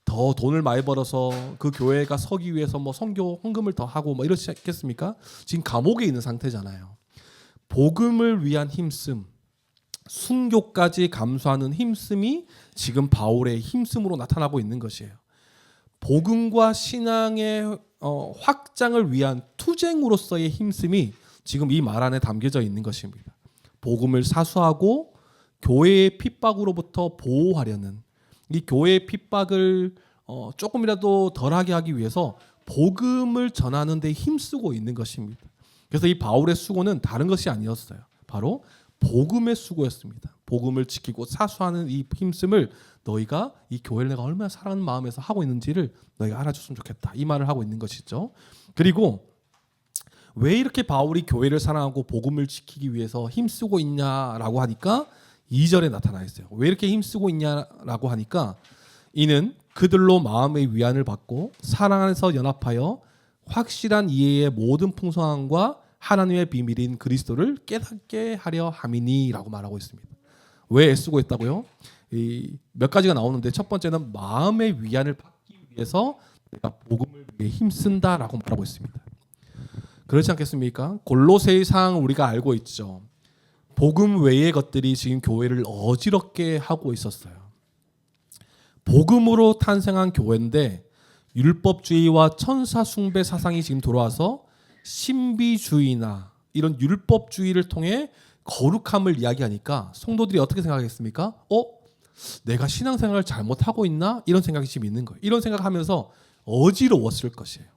더 돈을 많이 벌어서 그 교회가 서기 위해서 선교 헌금을 더 하고 이러지 않겠습니까? 지금 감옥에 있는 상태잖아요. 복음을 위한 힘씀, 순교까지 감수하는 힘씀이 지금 바울의 힘씀으로 나타나고 있는 것이에요. 복음과 신앙의 확장을 위한 투쟁으로서의 힘씀이 지금 이 말 안에 담겨져 있는 것입니다. 복음을 사수하고 교회의 핍박으로부터 보호하려는 이 교회의 핍박을 조금이라도 덜하게 하기 위해서 복음을 전하는 데 힘쓰고 있는 것입니다. 그래서 이 바울의 수고는 다른 것이 아니었어요. 바로 복음의 수고였습니다. 복음을 지키고 사수하는 이 힘씀을 너희가 이 교회를 내가 얼마나 사랑하는 마음에서 하고 있는지를 너희가 알아줬으면 좋겠다. 이 말을 하고 있는 것이죠. 그리고 왜 이렇게 바울이 교회를 사랑하고 복음을 지키기 위해서 힘쓰고 있냐라고 하니까 2절에 나타나 있어요. 왜 이렇게 힘쓰고 있냐라고 하니까 이는 그들로 마음의 위안을 받고 사랑 안에서 연합하여 확실한 이해의 모든 풍성함과 하나님의 비밀인 그리스도를 깨닫게 하려 함이니라고 말하고 있습니다. 왜 애쓰고 있다고요? 몇 가지가 나오는데 첫 번째는 마음의 위안을 받기 위해서 내가 복음을 위해 힘쓴다라고 말하고 있습니다. 그렇지 않겠습니까? 골로새의 상황을 우리가 알고 있죠. 복음 외의 것들이 지금 교회를 어지럽게 하고 있었어요. 복음으로 탄생한 교회인데 율법주의와 천사 숭배 사상이 지금 들어와서 신비주의나 이런 율법주의를 통해 거룩함을 이야기하니까 성도들이 어떻게 생각했습니까? 내가 신앙생활을 잘못하고 있나? 이런 생각이 지금 있는 거예요. 이런 생각하면서 어지러웠을 것이에요.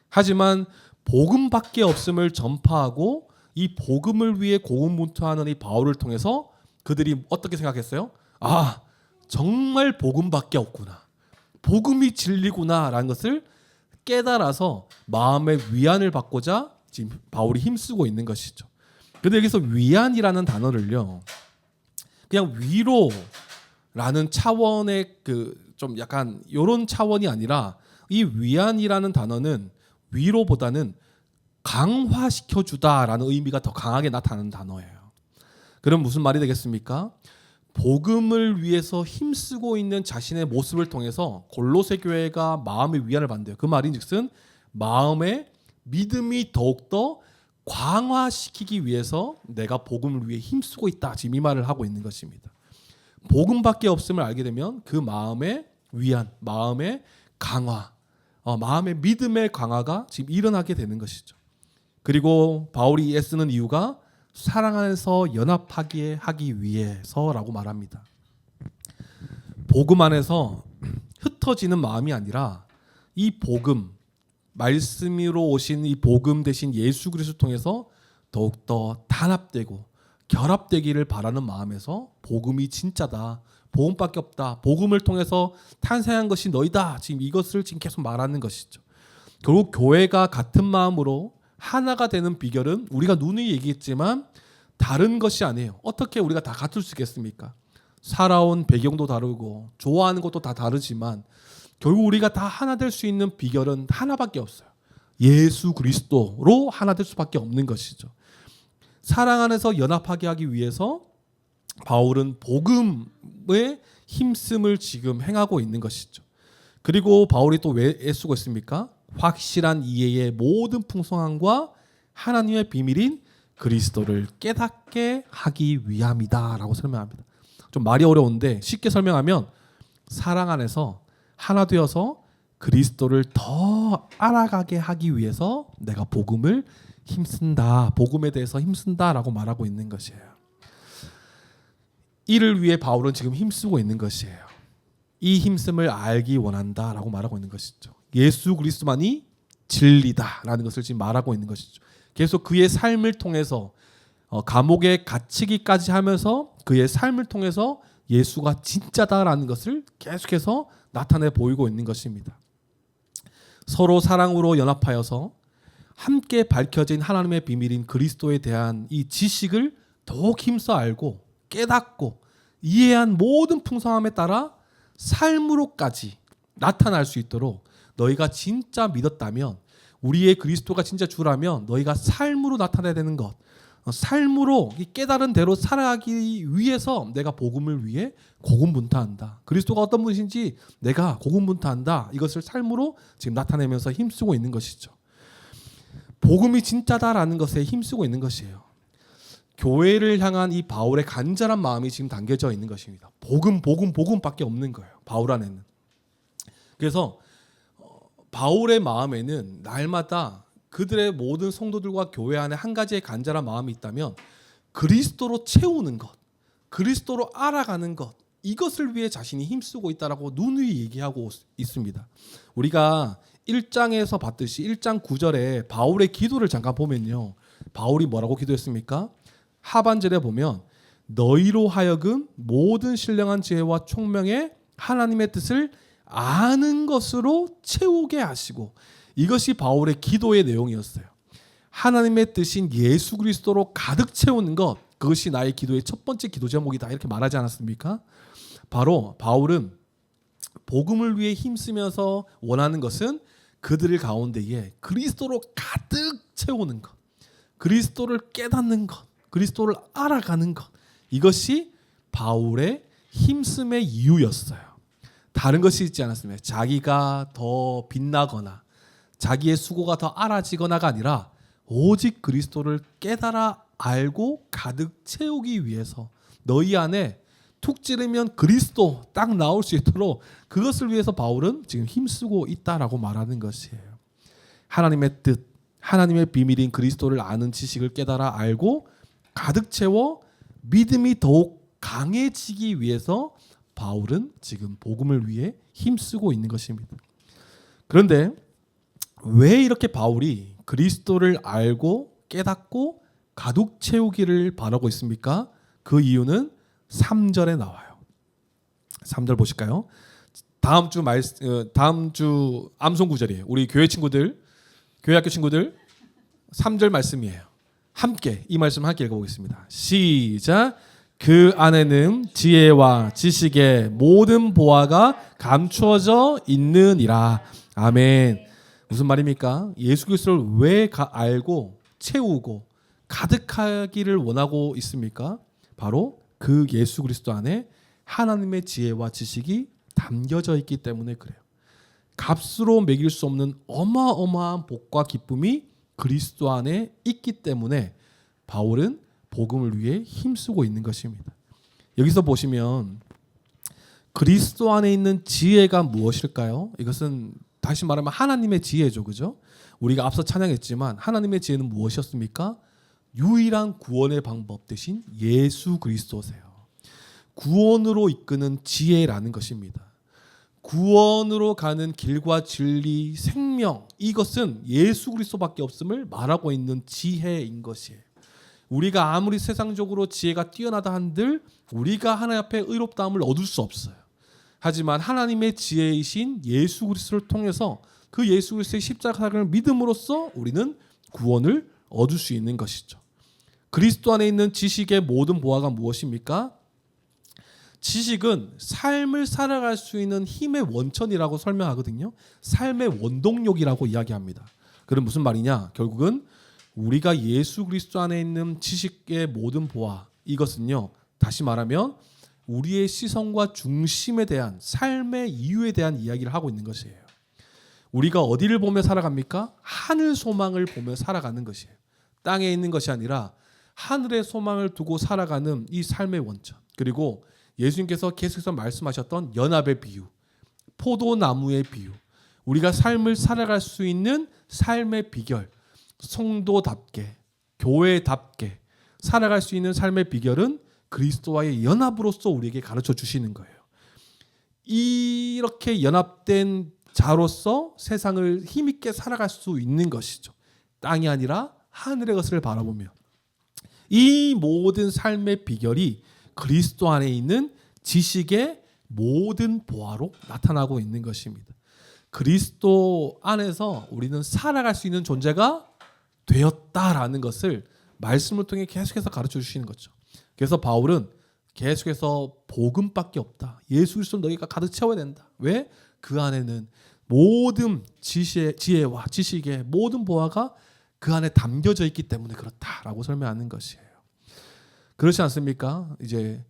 하지만 복음밖에 없음을 전파하고 이 복음을 위해 고군분투하는 이 바울을 통해서 그들이 어떻게 생각했어요? 정말 복음밖에 없구나. 복음이 진리구나라는 것을 깨달아서 마음의 위안을 받고자 지금 바울이 힘쓰고 있는 것이죠. 근데 여기서 위안이라는 단어를요, 그냥 위로라는 차원의 그 좀 약간 이런 차원이 아니라 이 위안이라는 단어는 위로보다는 강화시켜 주다라는 의미가 더 강하게 나타나는 단어예요. 그럼 무슨 말이 되겠습니까? 복음을 위해서 힘쓰고 있는 자신의 모습을 통해서 골로새 교회가 마음의 위안을 받는데요. 그 말인즉슨 마음의 믿음이 더욱더 강화시키기 위해서 내가 복음을 위해 힘쓰고 있다. 지금 이 말을 하고 있는 것입니다. 복음밖에 없음을 알게 되면 그 마음의 위안, 마음의 강화, 마음의 믿음의 강화가 지금 일어나게 되는 것이죠. 그리고 바울이 애쓰는 이유가 사랑 안에서 연합하게 하기 위해서라고 말합니다. 복음 안에서 흩어지는 마음이 아니라 이 복음, 말씀으로 오신 이 복음 대신 예수 그리스도를 통해서 더욱더 단합되고 결합되기를 바라는 마음에서 복음이 진짜다, 복음밖에 없다, 복음을 통해서 탄생한 것이 너희다, 지금 이것을 지금 계속 말하는 것이죠. 결국 교회가 같은 마음으로 하나가 되는 비결은 우리가 누누이 얘기했지만 다른 것이 아니에요. 어떻게 우리가 다 같을 수 있겠습니까? 살아온 배경도 다르고 좋아하는 것도 다 다르지만 결국 우리가 다 하나 될 수 있는 비결은 하나밖에 없어요. 예수 그리스도로 하나 될 수밖에 없는 것이죠. 사랑 안에서 연합하게 하기 위해서 바울은 복음의 힘씀을 지금 행하고 있는 것이죠. 그리고 바울이 또 왜 애쓰고 있습니까? 확실한 이해의 모든 풍성함과 하나님의 비밀인 그리스도를 깨닫게 하기 위함이다 라고 설명합니다. 좀 말이 어려운데 쉽게 설명하면 사랑 안에서 하나 되어서 그리스도를 더 알아가게 하기 위해서 내가 복음을 힘쓴다, 복음에 대해서 힘쓴다라고 말하고 있는 것이에요. 이를 위해 바울은 지금 힘쓰고 있는 것이에요. 이 힘씀을 알기 원한다라고 말하고 있는 것이죠. 예수 그리스도만이 진리다라는 것을 지금 말하고 있는 것이죠. 계속 그의 삶을 통해서 감옥에 갇히기까지 하면서 그의 삶을 통해서 예수가 진짜다라는 것을 계속해서 나타내 보이고 있는 것입니다. 서로 사랑으로 연합하여서 함께 밝혀진 하나님의 비밀인 그리스도에 대한 이 지식을 더욱 힘써 알고 깨닫고 이해한 모든 풍성함에 따라 삶으로까지 나타날 수 있도록 너희가 진짜 믿었다면, 우리의 그리스도가 진짜 주라면 너희가 삶으로 나타내야 되는 것, 삶으로 깨달은 대로 살아가기 위해서 내가 복음을 위해 고군분투한다. 그리스도가 어떤 분이신지 내가 고군분투한다. 이것을 삶으로 지금 나타내면서 힘쓰고 있는 것이죠. 복음이 진짜다라는 것에 힘쓰고 있는 것이에요. 교회를 향한 이 바울의 간절한 마음이 지금 담겨져 있는 것입니다. 복음밖에 없는 거예요. 바울 안에는. 그래서 바울의 마음에는 날마다 그들의 모든 성도들과 교회 안에 한 가지의 간절한 마음이 있다면 그리스도로 채우는 것, 그리스도로 알아가는 것, 이것을 위해 자신이 힘쓰고 있다라고 누누이 얘기하고 있습니다. 우리가 1장에서 봤듯이 1장 9절에 바울의 기도를 잠깐 보면요. 바울이 뭐라고 기도했습니까? 하반절에 보면 너희로 하여금 모든 신령한 지혜와 총명의 하나님의 뜻을 아는 것으로 채우게 하시고, 이것이 바울의 기도의 내용이었어요. 하나님의 뜻인 예수 그리스도로 가득 채우는 것, 그것이 나의 기도의 첫 번째 기도 제목이다 이렇게 말하지 않았습니까? 바로 바울은 복음을 위해 힘쓰면서 원하는 것은 그들을 가운데에 그리스도로 가득 채우는 것, 그리스도를 깨닫는 것, 그리스도를 알아가는 것, 이것이 바울의 힘씀의 이유였어요. 다른 것이 있지 않았습니다. 자기가 더 빛나거나 자기의 수고가 더 알아지거나가 아니라 오직 그리스도를 깨달아 알고 가득 채우기 위해서 너희 안에 툭 찌르면 그리스도 딱 나올 수 있도록 그것을 위해서 바울은 지금 힘쓰고 있다라고 말하는 것이에요. 하나님의 뜻, 하나님의 비밀인 그리스도를 아는 지식을 깨달아 알고 가득 채워 믿음이 더욱 강해지기 위해서 바울은 지금 복음을 위해 힘쓰고 있는 것입니다. 그런데 왜 이렇게 바울이 그리스도를 알고 깨닫고 가득 채우기를 바라고 있습니까? 그 이유는 3절에 나와요. 3절 보실까요? 다음 주 암송 구절이에요. 우리 교회 친구들, 교회 학교 친구들 3절 말씀이에요. 함께 이 말씀 함께 읽어보겠습니다. 시작. 그 안에는 지혜와 지식의 모든 보화가 감추어져 있느니라. 아멘. 무슨 말입니까? 예수 그리스도를 왜 알고 채우고 가득하기를 원하고 있습니까? 바로 그 예수 그리스도 안에 하나님의 지혜와 지식이 담겨져 있기 때문에 그래요. 값으로 매길 수 없는 어마어마한 복과 기쁨이 그리스도 안에 있기 때문에 바울은 복음을 위해 힘쓰고 있는 것입니다. 여기서 보시면 그리스도 안에 있는 지혜가 무엇일까요? 이것은 다시 말하면 하나님의 지혜죠. 그죠? 우리가 앞서 찬양했지만 하나님의 지혜는 무엇이었습니까? 유일한 구원의 방법 대신 예수 그리스도세요. 구원으로 이끄는 지혜라는 것입니다. 구원으로 가는 길과 진리, 생명, 이것은 예수 그리스도밖에 없음을 말하고 있는 지혜인 것이에요. 우리가 아무리 세상적으로 지혜가 뛰어나다 한들 우리가 하나님 앞에 의롭다함을 얻을 수 없어요. 하지만 하나님의 지혜이신 예수 그리스도를 통해서 그 예수 그리스도의 십자가를 믿음으로써 우리는 구원을 얻을 수 있는 것이죠. 그리스도 안에 있는 지식의 모든 보화가 무엇입니까? 지식은 삶을 살아갈 수 있는 힘의 원천이라고 설명하거든요. 삶의 원동력이라고 이야기합니다. 그럼 무슨 말이냐? 결국은 우리가 예수 그리스도 안에 있는 지식의 모든 보화, 이것은요, 다시 말하면 우리의 시선과 중심에 대한 삶의 이유에 대한 이야기를 하고 있는 것이에요. 우리가 어디를 보며 살아갑니까? 하늘 소망을 보며 살아가는 것이에요. 땅에 있는 것이 아니라 하늘의 소망을 두고 살아가는 이 삶의 원천. 그리고 예수님께서 계속해서 말씀하셨던 연합의 비유, 포도나무의 비유, 우리가 삶을 살아갈 수 있는 삶의 비결, 성도답게, 교회답게 살아갈 수 있는 삶의 비결은 그리스도와의 연합으로서 우리에게 가르쳐 주시는 거예요. 이렇게 연합된 자로서 세상을 힘있게 살아갈 수 있는 것이죠. 땅이 아니라 하늘의 것을 바라보며 이 모든 삶의 비결이 그리스도 안에 있는 지식의 모든 보화로 나타나고 있는 것입니다. 그리스도 안에서 우리는 살아갈 수 있는 존재가 되었다라는 것을 말씀을 통해 계속해서 가르쳐 주시는 거죠. 그래서 바울은 계속해서 복음밖에 없다. 예수 그리스도 너희가 가득 채워야 된다. 왜? 그 안에는 모든 지혜와 지식의 모든 보화가 그 안에 담겨져 있기 때문에 그렇다라고 설명하는 것이에요. 그렇지 않습니까? 이제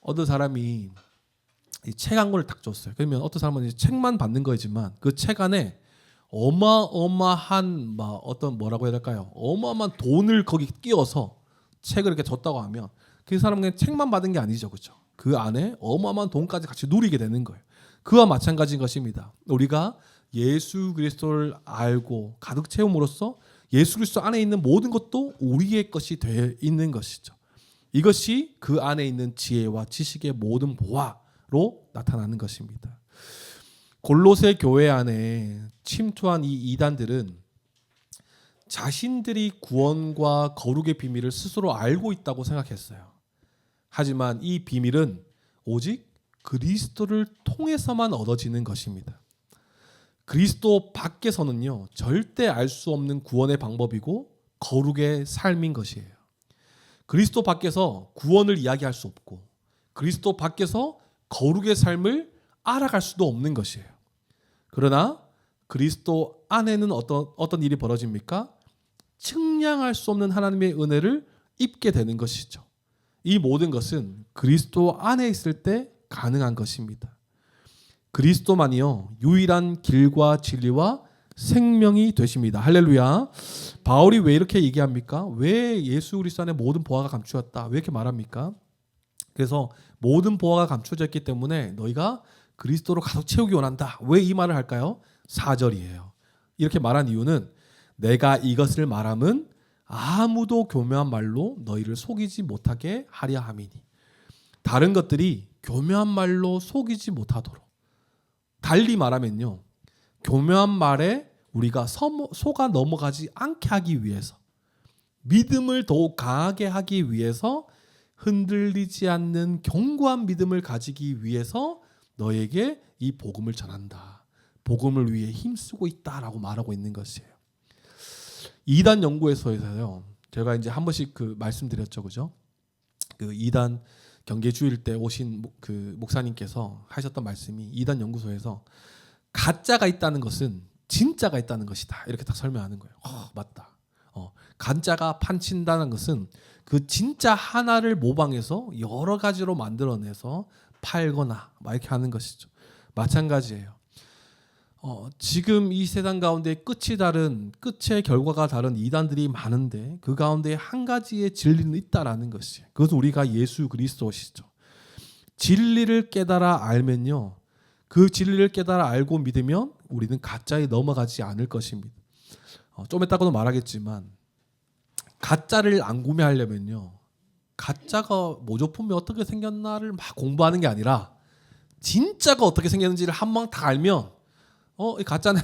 어떤 사람이 책 한 권을 딱 줬어요. 그러면 어떤 사람은 이제 책만 받는 거지만 그 책 안에 어마어마한 뭐라고 해야 될까요? 어마어마한 돈을 거기 끼워서 책을 이렇게 줬다고 하면 그 사람은 그냥 책만 받은 게 아니죠, 그렇죠? 그 안에 어마어마한 돈까지 같이 누리게 되는 거예요. 그와 마찬가지인 것입니다. 우리가 예수 그리스도를 알고 가득 채움으로써 예수 그리스도 안에 있는 모든 것도 우리의 것이 되어 있는 것이죠. 이것이 그 안에 있는 지혜와 지식의 모든 보화로 나타나는 것입니다. 골로새 교회 안에 침투한 이 이단들은 자신들이 구원과 거룩의 비밀을 스스로 알고 있다고 생각했어요. 하지만 이 비밀은 오직 그리스도를 통해서만 얻어지는 것입니다. 그리스도 밖에서는요, 절대 알 수 없는 구원의 방법이고 거룩의 삶인 것이에요. 그리스도 밖에서 구원을 이야기할 수 없고 그리스도 밖에서 거룩의 삶을 알아갈 수도 없는 것이에요. 그러나 그리스도 안에는 어떤 일이 벌어집니까? 측량할 수 없는 하나님의 은혜를 입게 되는 것이죠. 이 모든 것은 그리스도 안에 있을 때 가능한 것입니다. 그리스도만이요 유일한 길과 진리와 생명이 되십니다. 할렐루야. 바울이 왜 이렇게 얘기합니까? 왜 예수 그리스도 안에 모든 보화가 감추었다? 왜 이렇게 말합니까? 그래서 모든 보화가 감춰졌기 때문에 너희가 그리스도로 가득 채우기 원한다. 왜 이 말을 할까요? 4절이에요. 이렇게 말한 이유는 내가 이것을 말함은 아무도 교묘한 말로 너희를 속이지 못하게 하려 함이니. 다른 것들이 교묘한 말로 속이지 못하도록. 달리 말하면요, 교묘한 말에 우리가 속아 넘어가지 않게 하기 위해서, 믿음을 더욱 강하게 하기 위해서, 흔들리지 않는 견고한 믿음을 가지기 위해서 너에게 이 복음을 전한다. 복음을 위해 힘쓰고 있다라고 말하고 있는 것이에요. 이단 연구소에서요. 제가 이제 한 번씩 그 말씀드렸죠, 그죠? 그 이단 경계 주일 때 오신 그 목사님께서 하셨던 말씀이 이단 연구소에서 가짜가 있다는 것은 진짜가 있다는 것이다. 이렇게 딱 설명하는 거예요. 맞다. 가짜가 판친다는 것은 그 진짜 하나를 모방해서 여러 가지로 만들어내서 팔거나 막 이렇게 하는 것이죠. 마찬가지예요. 지금 이 세상 가운데 끝의 결과가 다른 이단들이 많은데 그 가운데 한 가지의 진리는 있다라는 것이. 그것은 우리가 예수 그리스도시죠. 진리를 깨달아 알면요. 그 진리를 깨달아 알고 믿으면 우리는 가짜에 넘어가지 않을 것입니다. 좀 이따가도 말하겠지만 가짜를 안 구매하려면요. 가짜가 모조품이 어떻게 생겼나를 막 공부하는 게 아니라 진짜가 어떻게 생겼는지를 한 방 다 알면 이 가짜네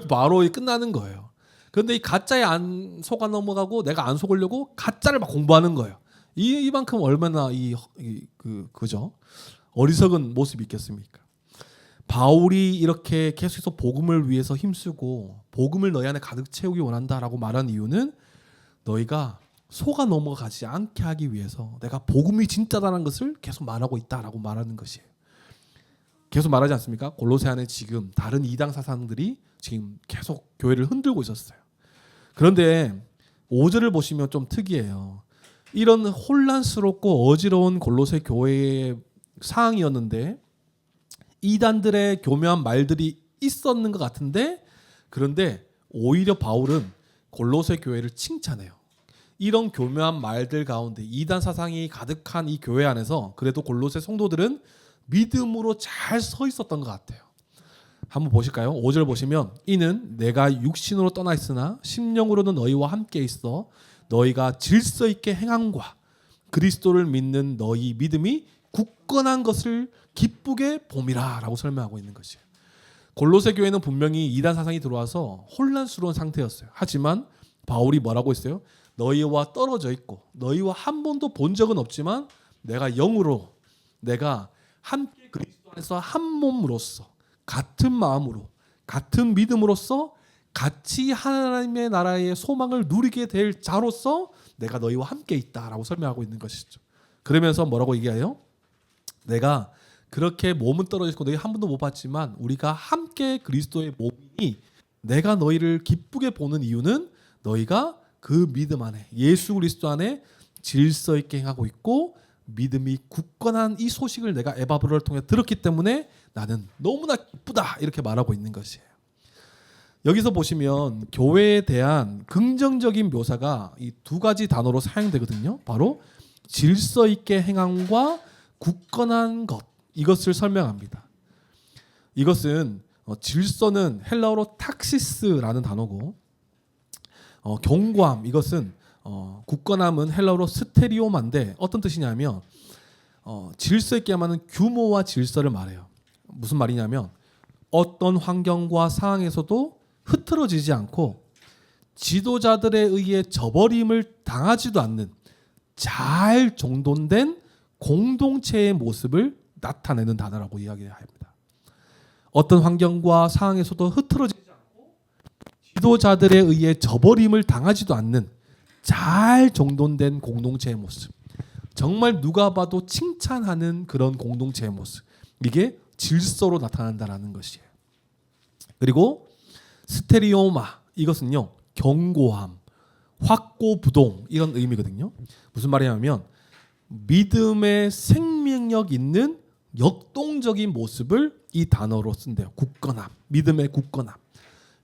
바로 끝나는 거예요. 그런데 이 가짜에 안 속아 넘어가고 내가 안 속으려고 가짜를 막 공부하는 거예요. 이만큼 얼마나 그죠? 어리석은 모습이 있겠습니까? 바울이 이렇게 계속해서 복음을 위해서 힘쓰고 복음을 너희 안에 가득 채우기 원한다라고 말한 이유는 너희가 속아 넘어가지 않게 하기 위해서 내가 복음이 진짜다는 것을 계속 말하고 있다라고 말하는 것이에요. 계속 말하지 않습니까? 골로새 안에 지금 다른 이단 사상들이 지금 계속 교회를 흔들고 있었어요. 그런데 5절을 보시면 좀 특이해요. 이런 혼란스럽고 어지러운 골로새 교회의 상황이었는데 이단들의 교묘한 말들이 있었는 것 같은데 그런데 오히려 바울은 골로새 교회를 칭찬해요. 이런 교묘한 말들 가운데 이단 사상이 가득한 이 교회 안에서 그래도 골로새 성도들은 믿음으로 잘 서 있었던 것 같아요. 한번 보실까요? 5절 보시면 이는 내가 육신으로 떠나 있으나 심령으로는 너희와 함께 있어 너희가 질서 있게 행함과 그리스도를 믿는 너희 믿음이 굳건한 것을 기쁘게 봄이라 라고 설명하고 있는 것이에요. 골로새 교회는 분명히 이단 사상이 들어와서 혼란스러운 상태였어요. 하지만 바울이 뭐라고 했어요? 너희와 떨어져 있고 너희와 한 번도 본 적은 없지만 내가 영으로 내가 함께 그리스도 안에서 한 몸으로서 같은 마음으로 같은 믿음으로서 같이 하나님의 나라의 소망을 누리게 될 자로서 내가 너희와 함께 있다라고 설명하고 있는 것이죠. 그러면서 뭐라고 얘기해요? 내가 그렇게 몸은 떨어져 있고 너희 한 번도 못 봤지만 우리가 함께 그리스도의 몸이니 내가 너희를 기쁘게 보는 이유는 너희가 그 믿음 안에 예수 그리스도 안에 질서 있게 행하고 있고 믿음이 굳건한 이 소식을 내가 에바브로를 통해 들었기 때문에 나는 너무나 기쁘다 이렇게 말하고 있는 것이에요. 여기서 보시면 교회에 대한 긍정적인 묘사가 이 두 가지 단어로 사용되거든요. 바로 질서 있게 행함과 굳건한 것 이것을 설명합니다. 이것은 질서는 헬라어로 탁시스라는 단어고 견고함 이것은 굳건함은 헬라어로 스테리오마인데 어떤 뜻이냐면 질서 있게 하면 규모와 질서를 말해요. 무슨 말이냐면 어떤 환경과 상황에서도 흐트러지지 않고 지도자들에 의해 저버림을 당하지도 않는 잘 정돈된 공동체의 모습을 나타내는 단어라고 이야기합니다. 어떤 환경과 상황에서도 흐트러지지 않고 지도자들에 의해 저버림을 당하지도 않는 잘 정돈된 공동체의 모습. 정말 누가 봐도 칭찬하는 그런 공동체의 모습. 이게 질서로 나타난다라는 것이에요. 그리고 스테리오마 이것은요. 견고함, 확고부동 이런 의미거든요. 무슨 말이냐면 믿음의 생명력 있는 역동적인 모습을 이 단어로 쓴대요. 굳건함, 믿음의 굳건함.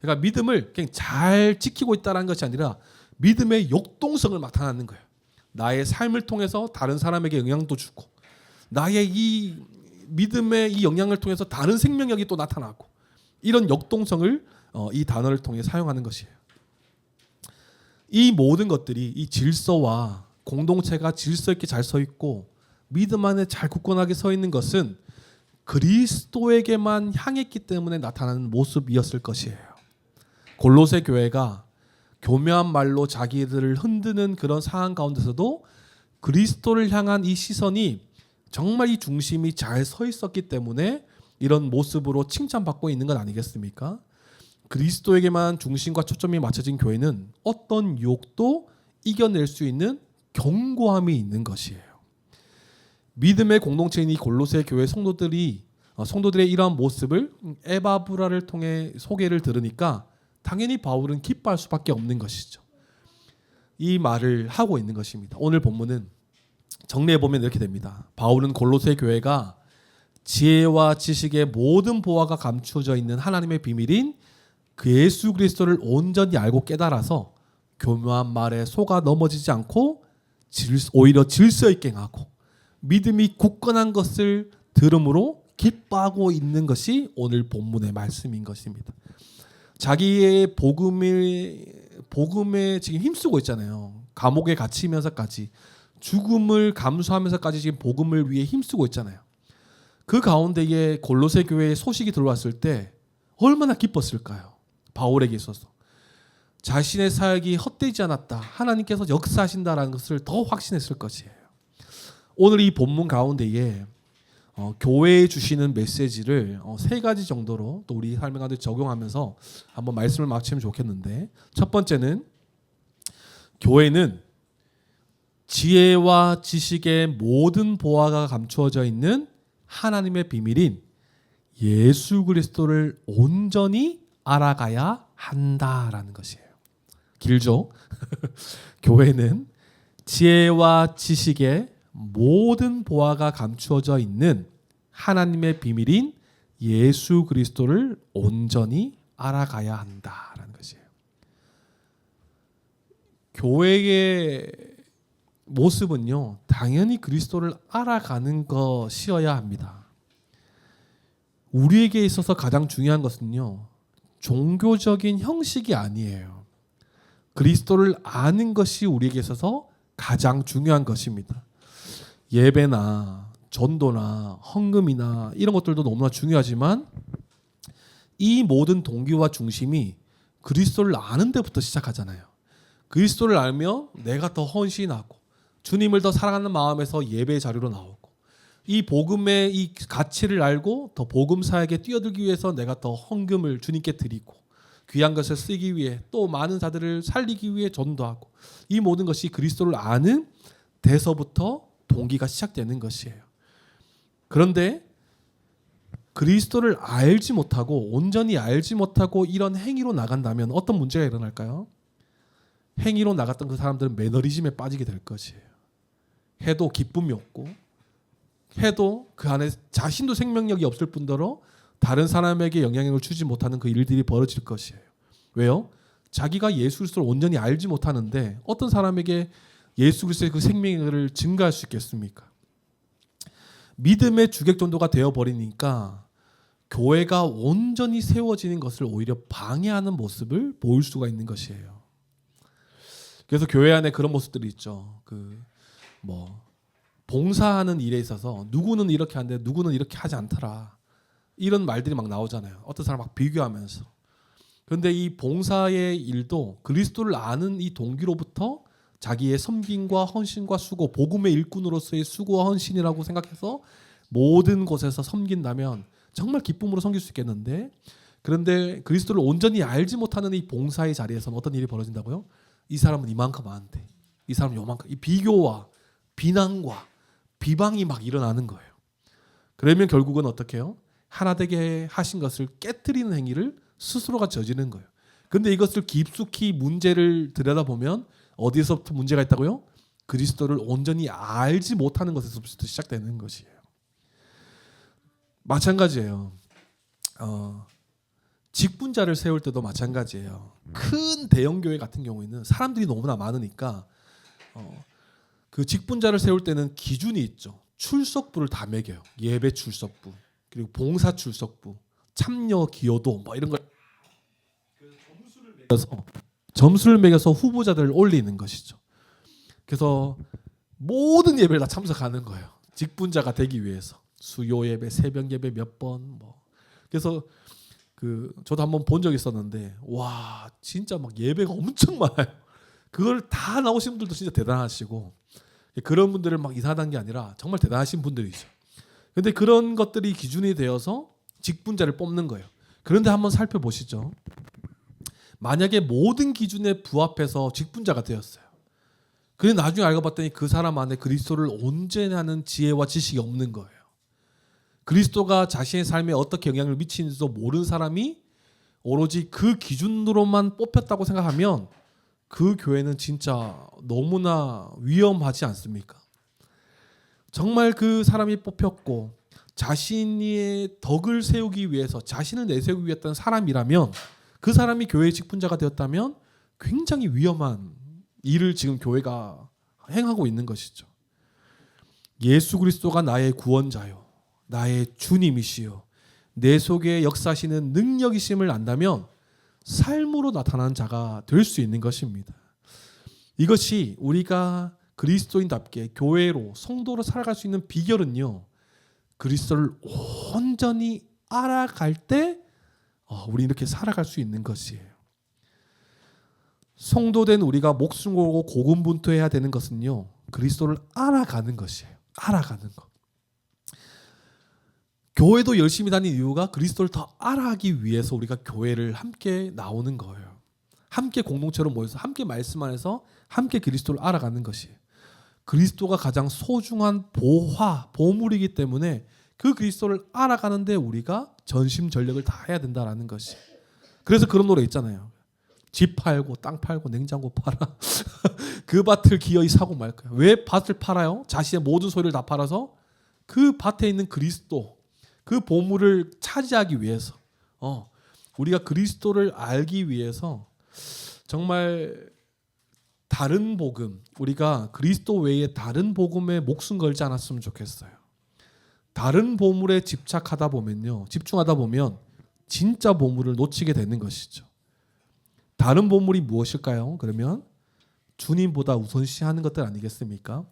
그러니까 믿음을 그냥 잘 지키고 있다는 것이 아니라 믿음의 역동성을 나타내는 거예요. 나의 삶을 통해서 다른 사람에게 영향도 주고 나의 이 믿음의 이 영향을 통해서 다른 생명력이 또 나타나고 이런 역동성을 이 단어를 통해 사용하는 것이에요. 이 모든 것들이 이 질서와 공동체가 질서 있게 잘 서 있고 믿음 안에 잘 굳건하게 서 있는 것은 그리스도에게만 향했기 때문에 나타나는 모습이었을 것이에요. 골로새 교회가 교묘한 말로 자기들을 흔드는 그런 상황 가운데서도 그리스도를 향한 이 시선이 정말 이 중심이 잘 서 있었기 때문에 이런 모습으로 칭찬받고 있는 건 아니겠습니까? 그리스도에게만 중심과 초점이 맞춰진 교회는 어떤 유혹도 이겨낼 수 있는 견고함이 있는 것이에요. 믿음의 공동체인 이 골로새 교회 성도들의 이러한 모습을 에바브라를 통해 소개를 들으니까 당연히 바울은 기뻐할 수밖에 없는 것이죠. 이 말을 하고 있는 것입니다. 오늘 본문은 정리해 보면 이렇게 됩니다. 바울은 골로새 교회가 지혜와 지식의 모든 보화가 감추어져 있는 하나님의 비밀인 그 예수 그리스도를 온전히 알고 깨달아서 교묘한 말에 속아 넘어지지 않고 오히려 질서 있게 행하고 믿음이 굳건한 것을 들음으로 기뻐하고 있는 것이 오늘 본문의 말씀인 것입니다. 자기의 복음에 지금 힘쓰고 있잖아요. 감옥에 갇히면서까지 죽음을 감수하면서까지 지금 복음을 위해 힘쓰고 있잖아요. 그 가운데에 골로새 교회에 소식이 들어왔을 때 얼마나 기뻤을까요? 바울에게 있어서 자신의 사역이 헛되지 않았다, 하나님께서 역사하신다라는 것을 더 확신했을 것이에요. 오늘 이 본문 가운데에 교회에 주시는 메시지를 세 가지 정도로 또 우리 삶에 가운데 적용하면서 한번 말씀을 마치면 좋겠는데, 첫 번째는 교회는 지혜와 지식의 모든 보화가 감추어져 있는 하나님의 비밀인 예수 그리스도를 온전히 알아가야 한다라는 것이에요. 길죠? 교회는 지혜와 지식의 모든 보화가 감추어져 있는 하나님의 비밀인 예수 그리스도를 온전히 알아가야 한다라는 것이에요. 교회의 모습은요, 당연히 그리스도를 알아가는 것이어야 합니다. 우리에게 있어서 가장 중요한 것은요, 종교적인 형식이 아니에요. 그리스도를 아는 것이 우리에게 있어서 가장 중요한 것입니다. 예배나 전도나 헌금이나 이런 것들도 너무나 중요하지만 이 모든 동기와 중심이 그리스도를 아는 데부터 시작하잖아요. 그리스도를 알면 내가 더 헌신하고 주님을 더 사랑하는 마음에서 예배 자리로 나오고, 이 복음의 이 가치를 알고 더 복음 사역에 뛰어들기 위해서 내가 더 헌금을 주님께 드리고 귀한 것을 쓰기 위해 또 많은 자들을 살리기 위해 전도하고, 이 모든 것이 그리스도를 아는 데서부터 동기가 시작되는 것이에요. 그런데 그리스도를 알지 못하고 온전히 알지 못하고 이런 행위로 나간다면 어떤 문제가 일어날까요? 행위로 나갔던 그 사람들은 매너리즘에 빠지게 될 것이에요. 해도 기쁨이 없고, 해도 그 안에 자신도 생명력이 없을 뿐더러 다른 사람에게 영향력을 주지 못하는 그 일들이 벌어질 것이에요. 왜요? 자기가 예수 그리스도를 온전히 알지 못하는데 어떤 사람에게 예수 그리스도의 그 생명을 증가할 수 있겠습니까? 믿음의 주객전도가 되어버리니까 교회가 온전히 세워지는 것을 오히려 방해하는 모습을 보일 수가 있는 것이에요. 그래서 교회 안에 그런 모습들이 있죠. 봉사하는 일에 있어서 누구는 이렇게 하는데 누구는 이렇게 하지 않더라, 이런 말들이 막 나오잖아요. 어떤 사람 막 비교하면서. 그런데 이 봉사의 일도 그리스도를 아는 이 동기로부터 자기의 섬김과 헌신과 수고, 복음의 일꾼으로서의 수고와 헌신이라고 생각해서 모든 곳에서 섬긴다면 정말 기쁨으로 섬길 수 있겠는데, 그런데 그리스도를 온전히 알지 못하는 이 봉사의 자리에서는 어떤 일이 벌어진다고요? 이 사람은 이만큼 아는데 이 사람은 요만큼, 이 비교와 비난과 비방이 막 일어나는 거예요. 그러면 결국은 어떻게 해요? 하나 되게 하신 것을 깨트리는 행위를 스스로가 저지르는 거예요. 그런데 이것을 깊숙이 문제를 들여다보면 어디에서부터 문제가 있다고요? 그리스도를 온전히 알지 못하는 것에서부터 시작되는 것이에요. 마찬가지예요. 직분자를 세울 때도 마찬가지예요. 큰 대형 교회 같은 경우에는 사람들이 너무나 많으니까 그 직분자를 세울 때는 기준이 있죠. 출석부를 다 매겨요. 예배 출석부, 그리고 봉사 출석부, 참여 기여도 뭐 이런 걸 점수를 매겨서 후보자들을 올리는 것이죠. 그래서 모든 예배를 다 참석하는 거예요. 직분자가 되기 위해서 수요 예배, 새벽 예배 몇 번 그래서 저도 한번 본 적이 있었는데 와 진짜 막 예배가 엄청 많아요. 그걸 다 나오신 분들도 진짜 대단하시고, 그런 분들을 막 이상하다는 게 아니라 정말 대단하신 분들이죠. 그런데 그런 것들이 기준이 되어서 직분자를 뽑는 거예요. 그런데 한번 살펴보시죠. 만약에 모든 기준에 부합해서 직분자가 되었어요. 그런데 나중에 알고 봤더니 그 사람 안에 그리스도를 온전히 하는 지혜와 지식이 없는 거예요. 그리스도가 자신의 삶에 어떻게 영향을 미치는지도 모르는 사람이 오로지 그 기준으로만 뽑혔다고 생각하면 그 교회는 진짜 너무나 위험하지 않습니까? 정말 그 사람이 뽑혔고 자신의 덕을 세우기 위해서 자신을 내세우기 위했던 사람이라면 그 사람이 교회의 직분자가 되었다면 굉장히 위험한 일을 지금 교회가 행하고 있는 것이죠. 예수 그리스도가 나의 구원자요 나의 주님이시요 내 속에 역사하시는 능력이심을 안다면 삶으로 나타나는 자가 될 수 있는 것입니다. 이것이 우리가 그리스도인답게 교회로 성도로 살아갈 수 있는 비결은요. 그리스도를 온전히 알아갈 때 우리 이렇게 살아갈 수 있는 것이에요. 성도된 우리가 목숨 걸고 고군분투해야 되는 것은요. 그리스도를 알아가는 것이에요. 알아가는 것. 교회도 열심히 다니는 이유가 그리스도를 더 알아가기 위해서 우리가 교회를 함께 나오는 거예요. 함께 공동체로 모여서 함께 말씀 안에서 함께 그리스도를 알아가는 것이에요. 그리스도가 가장 소중한 보물이기 때문에 그 그리스도를 알아가는데 우리가 전심전력을 다 해야 된다라는 것이. 그래서 그런 노래 있잖아요. 집 팔고 땅 팔고 냉장고 팔아. 그 밭을 기어이 사고 말 거야. 왜 밭을 팔아요? 자신의 모든 소유를 다 팔아서 그 밭에 있는 그리스도 그 보물을 차지하기 위해서 우리가 그리스도를 알기 위해서 정말 다른 복음 우리가 그리스도 외에 다른 복음에 목숨 걸지 않았으면 좋겠어요. 다른 보물에 집착하다 보면요 집중하다 보면 진짜 보물을 놓치게 되는 것이죠. 다른 보물이 무엇일까요? 그러면 주님보다 우선시하는 것들 아니겠습니까?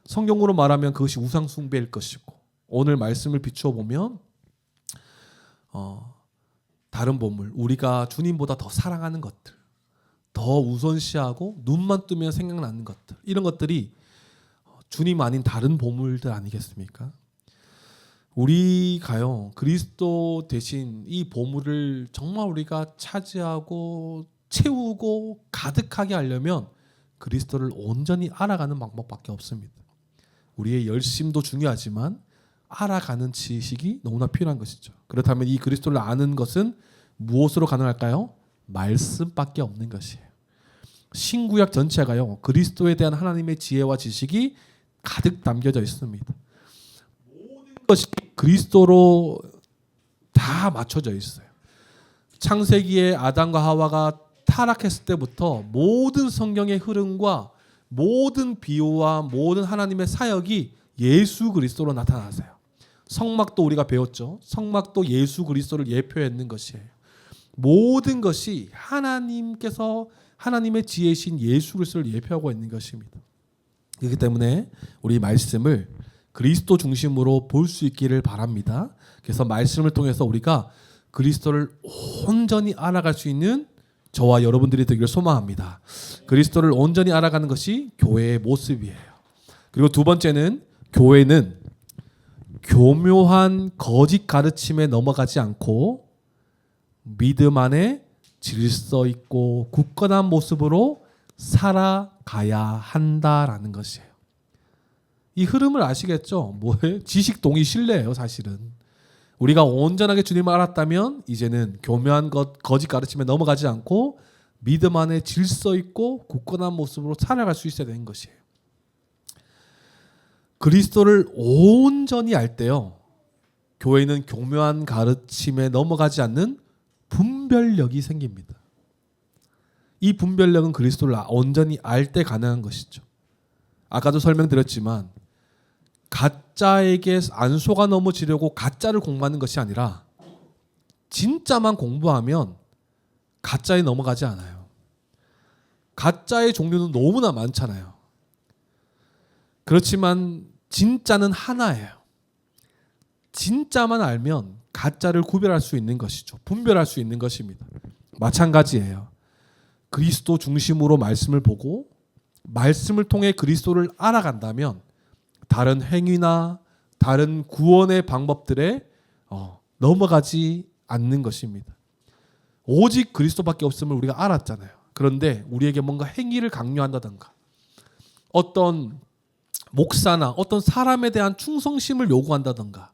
성경으로 말하면 그것이 우상 숭배일 것이고 오늘 말씀을 비추어 보면 다른 보물 우리가 주님보다 더 사랑하는 것들 더 우선시하고 눈만 뜨면 생각나는 것들 이런 것들이 주님 아닌 다른 보물들 아니겠습니까? 우리가요 그리스도 대신 이 보물을 정말 우리가 차지하고 채우고 가득하게 하려면 그리스도를 온전히 알아가는 방법밖에 없습니다. 우리의 열심도 중요하지만 알아가는 지식이 너무나 필요한 것이죠. 그렇다면 이 그리스도를 아는 것은 무엇으로 가능할까요? 말씀밖에 없는 것이에요. 신구약 전체가요 그리스도에 대한 하나님의 지혜와 지식이 가득 담겨져 있습니다. 모든 것이 그리스도로 다 맞춰져 있어요. 창세기에 아담과 하와가 타락했을 때부터 모든 성경의 흐름과 모든 비유와 모든 하나님의 사역이 예수 그리스도로 나타나세요. 성막도 우리가 배웠죠. 성막도 예수 그리스도를 예표했는 것이에요. 모든 것이 하나님께서 하나님의 지혜신 예수 그리스도를 예표하고 있는 것입니다. 그렇기 때문에 우리 말씀을 그리스도 중심으로 볼 수 있기를 바랍니다. 그래서 말씀을 통해서 우리가 그리스도를 온전히 알아갈 수 있는 저와 여러분들이 되기를 소망합니다. 그리스도를 온전히 알아가는 것이 교회의 모습이에요. 그리고 두 번째는 교회는 교묘한 거짓 가르침에 넘어가지 않고 믿음 안에 질서 있고 굳건한 모습으로 살아가야 한다라는 것이에요. 이 흐름을 아시겠죠? 뭐예요? 지식 동의 신뢰예요, 사실은. 우리가 온전하게 주님을 알았다면 이제는 교묘한 거짓 가르침에 넘어가지 않고 믿음 안에 질서 있고 굳건한 모습으로 살아갈 수 있어야 되는 것이에요. 그리스도를 온전히 알 때요. 교회는 교묘한 가르침에 넘어가지 않는 분별력이 생깁니다. 이 분별력은 그리스도를 온전히 알 때 가능한 것이죠. 아까도 설명드렸지만 가짜에게 안 속아 넘어지려고 가짜를 공부하는 것이 아니라 진짜만 공부하면 가짜에 넘어가지 않아요. 가짜의 종류는 너무나 많잖아요. 그렇지만 진짜는 하나예요. 진짜만 알면 가짜를 구별할 수 있는 것이죠. 분별할 수 있는 것입니다. 마찬가지예요. 그리스도 중심으로 말씀을 보고 말씀을 통해 그리스도를 알아간다면 다른 행위나 다른 구원의 방법들에 넘어가지 않는 것입니다. 오직 그리스도밖에 없음을 우리가 알았잖아요. 그런데 우리에게 뭔가 행위를 강요한다든가 어떤 목사나 어떤 사람에 대한 충성심을 요구한다든가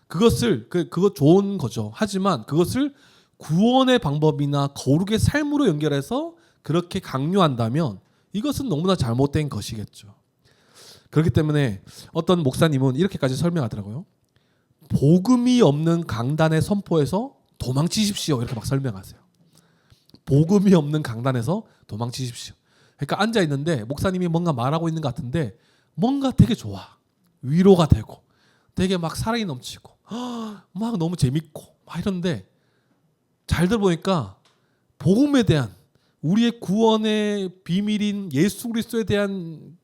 그것을 그거 좋은 거죠. 하지만 그것을 구원의 방법이나 거룩의 삶으로 연결해서 그렇게 강요한다면 이것은 너무나 잘못된 것이겠죠. 그렇기 때문에 어떤 목사님은 이렇게까지 설명하더라고요. 복음이 없는 강단의 선포에서 도망치십시오. 이렇게 막 설명하세요. 복음이 없는 강단에서 도망치십시오. 그러니까 앉아 있는데 목사님이 뭔가 말하고 있는 것 같은데 뭔가 되게 좋아. 위로가 되고 되게 막 사랑이 넘치고 막 너무 재밌고 막 이런데 잘 들어보니까 복음에 대한 우리의 구원의 비밀인 예수 그리스도에 대한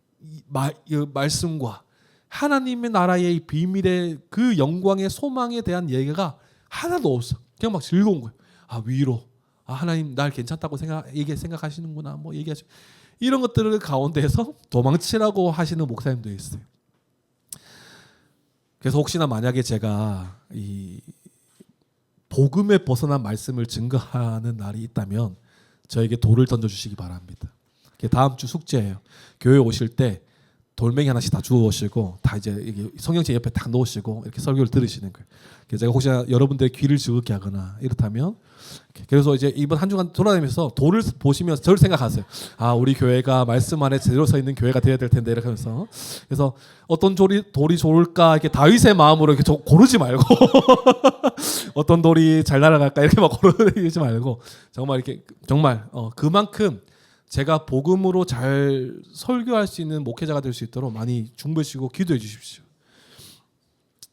말씀과 하나님의 나라의 비밀의 그 영광의 소망에 대한 얘기가 하나도 없어. 그냥 막 즐거운 거예요. 아 위로. 아 하나님 날 괜찮다고 생각하시는구나. 뭐 얘기하시. 이런 것들을 가운데에서 도망치라고 하시는 목사님도 있어요. 그래서 혹시나 만약에 제가 이 복음에 벗어난 말씀을 증거하는 날이 있다면 저에게 돌을 던져주시기 바랍니다. 그게 다음 주 숙제예요. 교회 오실 때 돌멩이 하나씩 다 주워오시고 다 이제 성경책 옆에 딱 놓으시고 이렇게 설교를 들으시는 거예요. 그래서 제가 혹시나 여러분들의 귀를 즐겁게 하거나 이렇다면 그래서 이제 이번 한 주간 돌아다니면서 돌을 보시면서 저를 생각하세요. 아 우리 교회가 말씀 안에 제대로 서 있는 교회가 되어야 될 텐데 이렇게 하면서 그래서 어떤 돌이 좋을까 이렇게 다윗의 마음으로 이렇게 고르지 말고 어떤 돌이 잘 날아갈까 이렇게 막 고르지 말고 정말 이렇게 정말 그만큼 제가 복음으로 잘 설교할 수 있는 목회자가 될 수 있도록 많이 중보해주시고 기도해 주십시오.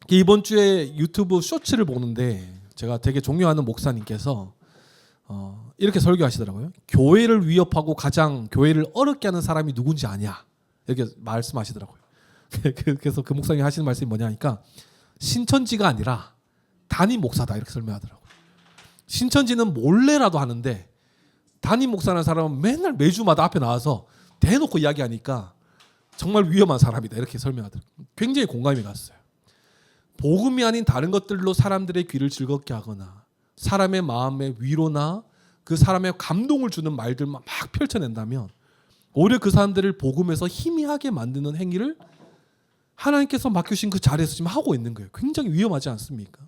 이번 주에 유튜브 쇼츠를 보는데 제가 되게 존경하는 목사님께서 이렇게 설교하시더라고요. 교회를 위협하고 가장 교회를 어렵게 하는 사람이 누군지 아냐 이렇게 말씀하시더라고요. 그래서 그 목사님이 하시는 말씀이 뭐냐 하니까 신천지가 아니라 담임 목사다 이렇게 설명하더라고요. 신천지는 몰래라도 하는데 담임 목사라는 사람은 맨날 매주마다 앞에 나와서 대놓고 이야기하니까 정말 위험한 사람이다 이렇게 설명하더라고요. 굉장히 공감이 갔어요. 복음이 아닌 다른 것들로 사람들의 귀를 즐겁게 하거나 사람의 마음에 위로나 그 사람의 감동을 주는 말들만 막 펼쳐낸다면 오히려 그 사람들을 복음에서 희미하게 만드는 행위를 하나님께서 맡기신 그 자리에서 지금 하고 있는 거예요. 굉장히 위험하지 않습니까?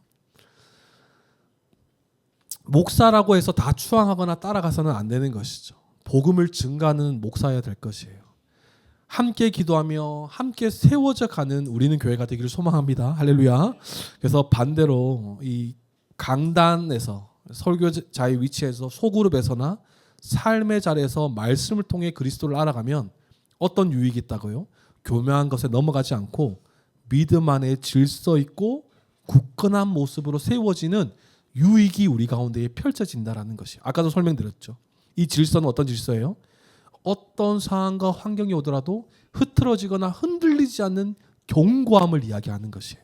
목사라고 해서 다 추앙하거나 따라가서는 안 되는 것이죠. 복음을 증가하는 목사여야 될 것이에요. 함께 기도하며 함께 세워져 가는 우리는 교회가 되기를 소망합니다. 할렐루야. 그래서 반대로 이 강단에서 설교자의 위치에서 소그룹에서나 삶의 자리에서 말씀을 통해 그리스도를 알아가면 어떤 유익이 있다고요? 교묘한 것에 넘어가지 않고 믿음 안에 질서 있고 굳건한 모습으로 세워지는 유익이 우리 가운데에 펼쳐진다라는 것이 아까도 설명드렸죠. 이 질서는 어떤 질서예요? 어떤 상황과 환경이 오더라도 흐트러지거나 흔들리지 않는 견고함을 이야기하는 것이에요.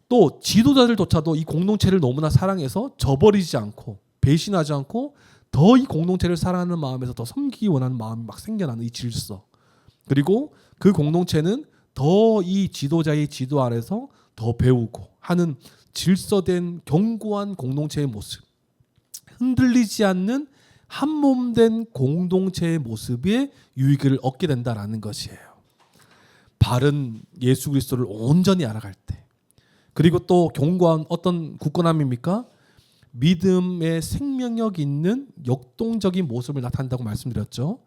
또 지도자들조차도 이 공동체를 너무나 사랑해서 저버리지 않고 배신하지 않고 더 이 공동체를 사랑하는 마음에서 더 섬기기 원하는 마음이 막 생겨나는 이 질서. 그리고 그 공동체는 더 이 지도자의 지도 아래서 더 배우고 하는 질서된 견고한 공동체의 모습, 흔들리지 않는 한몸된 공동체의 모습의 유익을 얻게 된다라는 것이에요. 바른 예수 그리스도를 온전히 알아갈 때, 그리고 또 견고한 어떤 굳건함입니까? 믿음의 생명력 있는 역동적인 모습을 나타낸다고 말씀드렸죠.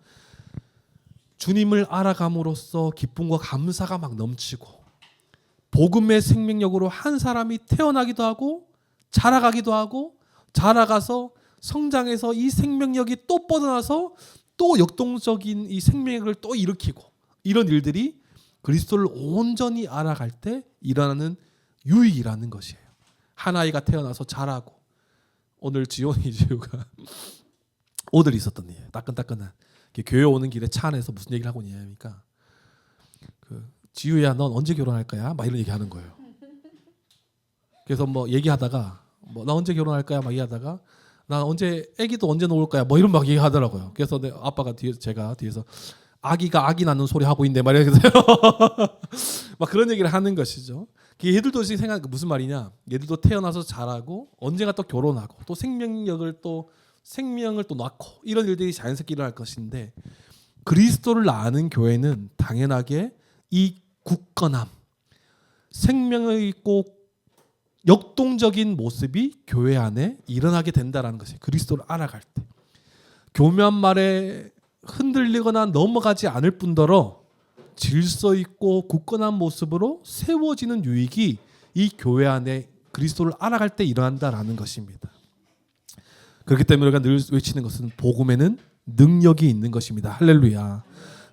주님을 알아감으로써 기쁨과 감사가 막 넘치고 복음의 생명력으로 한 사람이 태어나기도 하고 자라가기도 하고 자라가서 성장해서 이 생명력이 또 뻗어나서 또 역동적인 이 생명력을 또 일으키고 이런 일들이 그리스도를 온전히 알아갈 때 일어나는 유익이라는 것이에요. 한 아이가 태어나서 자라고 오늘 지원이 지우가 오늘 있었던 일 따끈따끈한 교회 오는 길에 차 안에서 무슨 얘기를 하고 있냐니까 지우야 넌 언제 결혼할 거야? 막 이런 얘기하는 거예요. 그래서 뭐 얘기하다가 뭐 나 언제 결혼할 거야? 막 얘기하다가 나 언제 아기도 언제 놓을 거야? 뭐 이런 막 얘기하더라고요. 그래서 내 아빠가 제가 뒤에서 아기가 아기 낳는 소리 하고 있네 막 이러면서 막 그런 얘기를 하는 것이죠. 얘들도 지금 생각 무슨 말이냐? 얘들도 태어나서 자라고 언젠가 또 결혼하고 또 생명을 또 낳고 이런 일들이 자연스럽게 일어날 것인데 그리스도를 아는 교회는 당연하게 이 굳건함, 생명을 있고 역동적인 모습이 교회 안에 일어나게 된다라는 것이에요. 그리스도를 알아갈 때 교묘한 말에 흔들리거나 넘어가지 않을 뿐더러 질서 있고 굳건한 모습으로 세워지는 유익이 이 교회 안에 그리스도를 알아갈 때 일어난다라는 것입니다. 그렇기 때문에 우리가 늘 외치는 것은 복음에는 능력이 있는 것입니다. 할렐루야.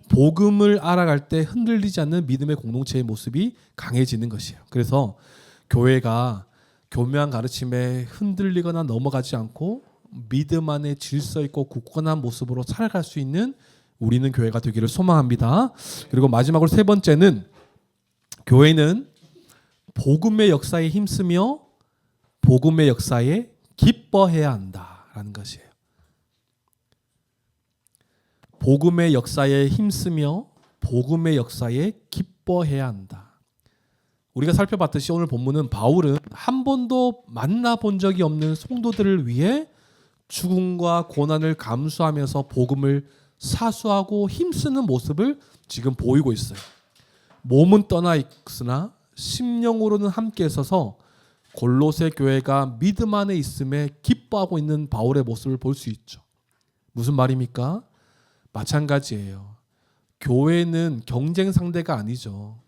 복음을 알아갈 때 흔들리지 않는 믿음의 공동체의 모습이 강해지는 것이에요. 그래서 교회가 교묘한 가르침에 흔들리거나 넘어가지 않고 믿음 안에 질서 있고 굳건한 모습으로 살아갈 수 있는 우리는 교회가 되기를 소망합니다. 그리고 마지막으로 세 번째는 교회는 복음의 역사에 힘쓰며 복음의 역사에 기뻐해야 한다라는 것이에요. 복음의 역사에 힘쓰며 복음의 역사에 기뻐해야 한다. 우리가 살펴봤듯이 오늘 본문은 바울은 한 번도 만나본 적이 없는 성도들을 위해 죽음과 고난을 감수하면서 복음을 사수하고 힘쓰는 모습을 지금 보이고 있어요. 몸은 떠나 있으나 심령으로는 함께 있어서 골로새 교회가 믿음 안에 있음에 기뻐하고 있는 바울의 모습을 볼 수 있죠. 무슨 말입니까? 마찬가지예요. 교회는 경쟁 상대가 아니죠.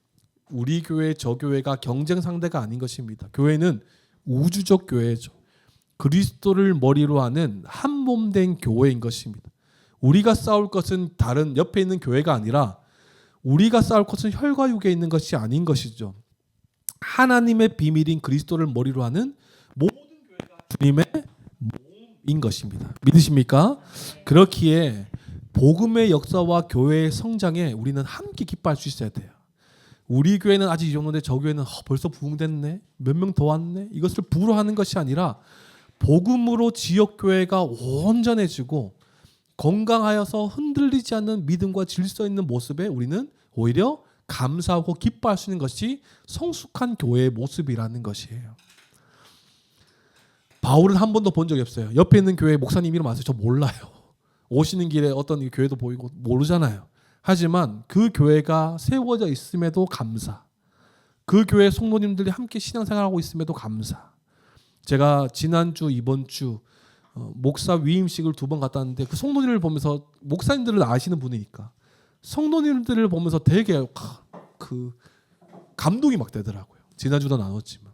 우리 교회 저 교회가 경쟁 상대가 아닌 것입니다. 교회는 우주적 교회죠. 그리스도를 머리로 하는 한 몸 된 교회인 것입니다. 우리가 싸울 것은 다른 옆에 있는 교회가 아니라 우리가 싸울 것은 혈과 육에 있는 것이 아닌 것이죠. 하나님의 비밀인 그리스도를 머리로 하는 모든 교회가 주님의 몸인 것입니다. 믿으십니까? 그렇기에 복음의 역사와 교회의 성장에 우리는 함께 기뻐할 수 있어야 돼요. 우리 교회는 아직 이 정도인데 저 교회는 벌써 부흥됐네, 몇 명 더 왔네, 이것을 부러워하는 것이 아니라 복음으로 지역교회가 온전해지고 건강하여서 흔들리지 않는 믿음과 질서 있는 모습에 우리는 오히려 감사하고 기뻐할 수 있는 것이 성숙한 교회의 모습이라는 것이에요. 바울은 한 번도 본 적이 없어요. 옆에 있는 교회 목사님 이름 아세요? 저 몰라요. 오시는 길에 어떤 교회도 보이고 모르잖아요. 하지만 그 교회가 세워져 있음에도 감사, 그 교회 성도님들이 함께 신앙생활하고 있음에도 감사. 제가 지난주 이번주 목사 위임식을 2번 갔다 왔는데 그 성도님을 보면서, 목사님들을 아시는 분이니까 성도님들을 보면서 되게 그 감동이 막 되더라고요. 지난주도 나눴지만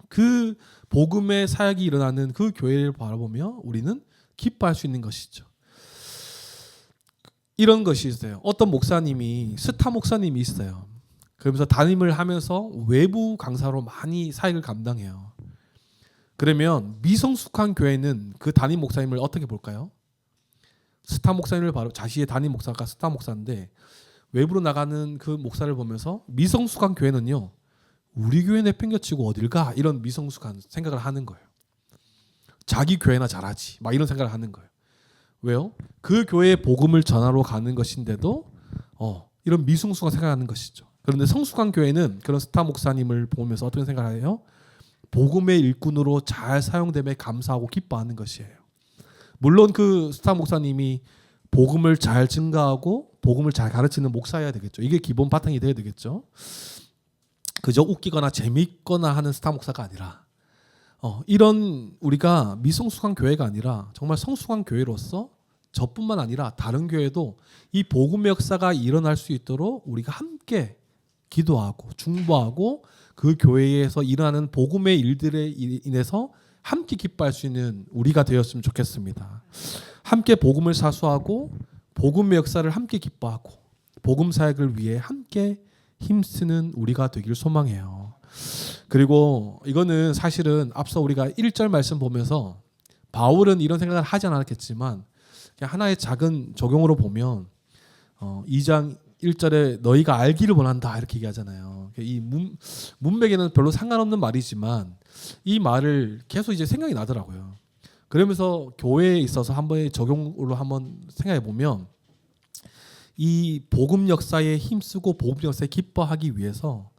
그 복음의 사역이 일어나는 그 교회를 바라보며 우리는 기뻐할 수 있는 것이죠. 이런 것이 있어요. 어떤 목사님이, 스타 목사님이 있어요. 그러면서 담임을 하면서 외부 강사로 많이 사역을 감당해요. 그러면 미성숙한 교회는 그 담임 목사님을 어떻게 볼까요? 스타 목사님을 바로, 자신의 담임 목사가 스타 목사인데 외부로 나가는 그 목사를 보면서 미성숙한 교회는요, 우리 교회 내팽겨치고 어딜 가, 이런 미성숙한 생각을 하는 거예요. 자기 교회나 잘하지 막 이런 생각을 하는 거예요. 왜요? 그 교회에 복음을 전하러 가는 것인데도 이런 미성숙한 생각을 하는 것이죠. 그런데 성숙한 교회는 그런 스타 목사님을 보면서 어떤 생각을 해요? 복음의 일꾼으로 잘 사용됨에 감사하고 기뻐하는 것이에요. 물론 그 스타 목사님이 복음을 잘 증가하고 복음을 잘 가르치는 목사여야 되겠죠. 이게 기본 바탕이 돼야 되겠죠. 그저 웃기거나 재미있거나 하는 스타 목사가 아니라 이런 우리가 미성숙한 교회가 아니라 정말 성숙한 교회로서 저뿐만 아니라 다른 교회도 이 복음의 역사가 일어날 수 있도록 우리가 함께 기도하고 중보하고 그 교회에서 일어나는 복음의 일들에 인해서 함께 기뻐할 수 있는 우리가 되었으면 좋겠습니다. 함께 복음을 사수하고 복음의 역사를 함께 기뻐하고 복음 사역을 위해 함께 힘쓰는 우리가 되길 소망해요. 그리고 이거는 사실은 앞서 우리가 1절 말씀 보면서 바울은 이런 생각을 하지 않았겠지만 그냥 하나의 작은 적용으로 보면 2장 1절에 너희가 알기를 원한다 이렇게 얘기하잖아요. 이 문맥에는 별로 상관없는 말이지만 이 말을 계속 이제 생각이 나더라고요. 그러면서 교회에 있어서 한번 적용으로 한번 생각해 보면 이 복음 역사에 힘쓰고 복음 역사에 기뻐하기 위해서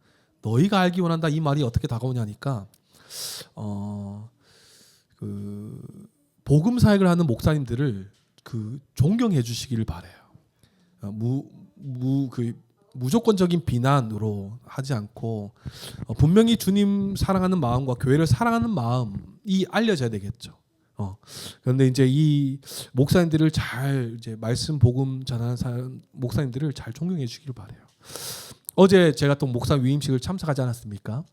너희가 알기 원한다 이 말이 어떻게 다가오냐니까 그 복음 사역을 하는 목사님들을 그 존경해 주시기를 바래요. 무조건적인 비난으로 하지 않고 분명히 주님 사랑하는 마음과 교회를 사랑하는 마음이 알려져야 되겠죠. 그런데 이제 이 목사님들을 잘 이제 말씀 복음 전하는 목사님들을 잘 존경해 주기를 바래요. 어제 제가 또 목사 위임식을 참석하지 않았습니까?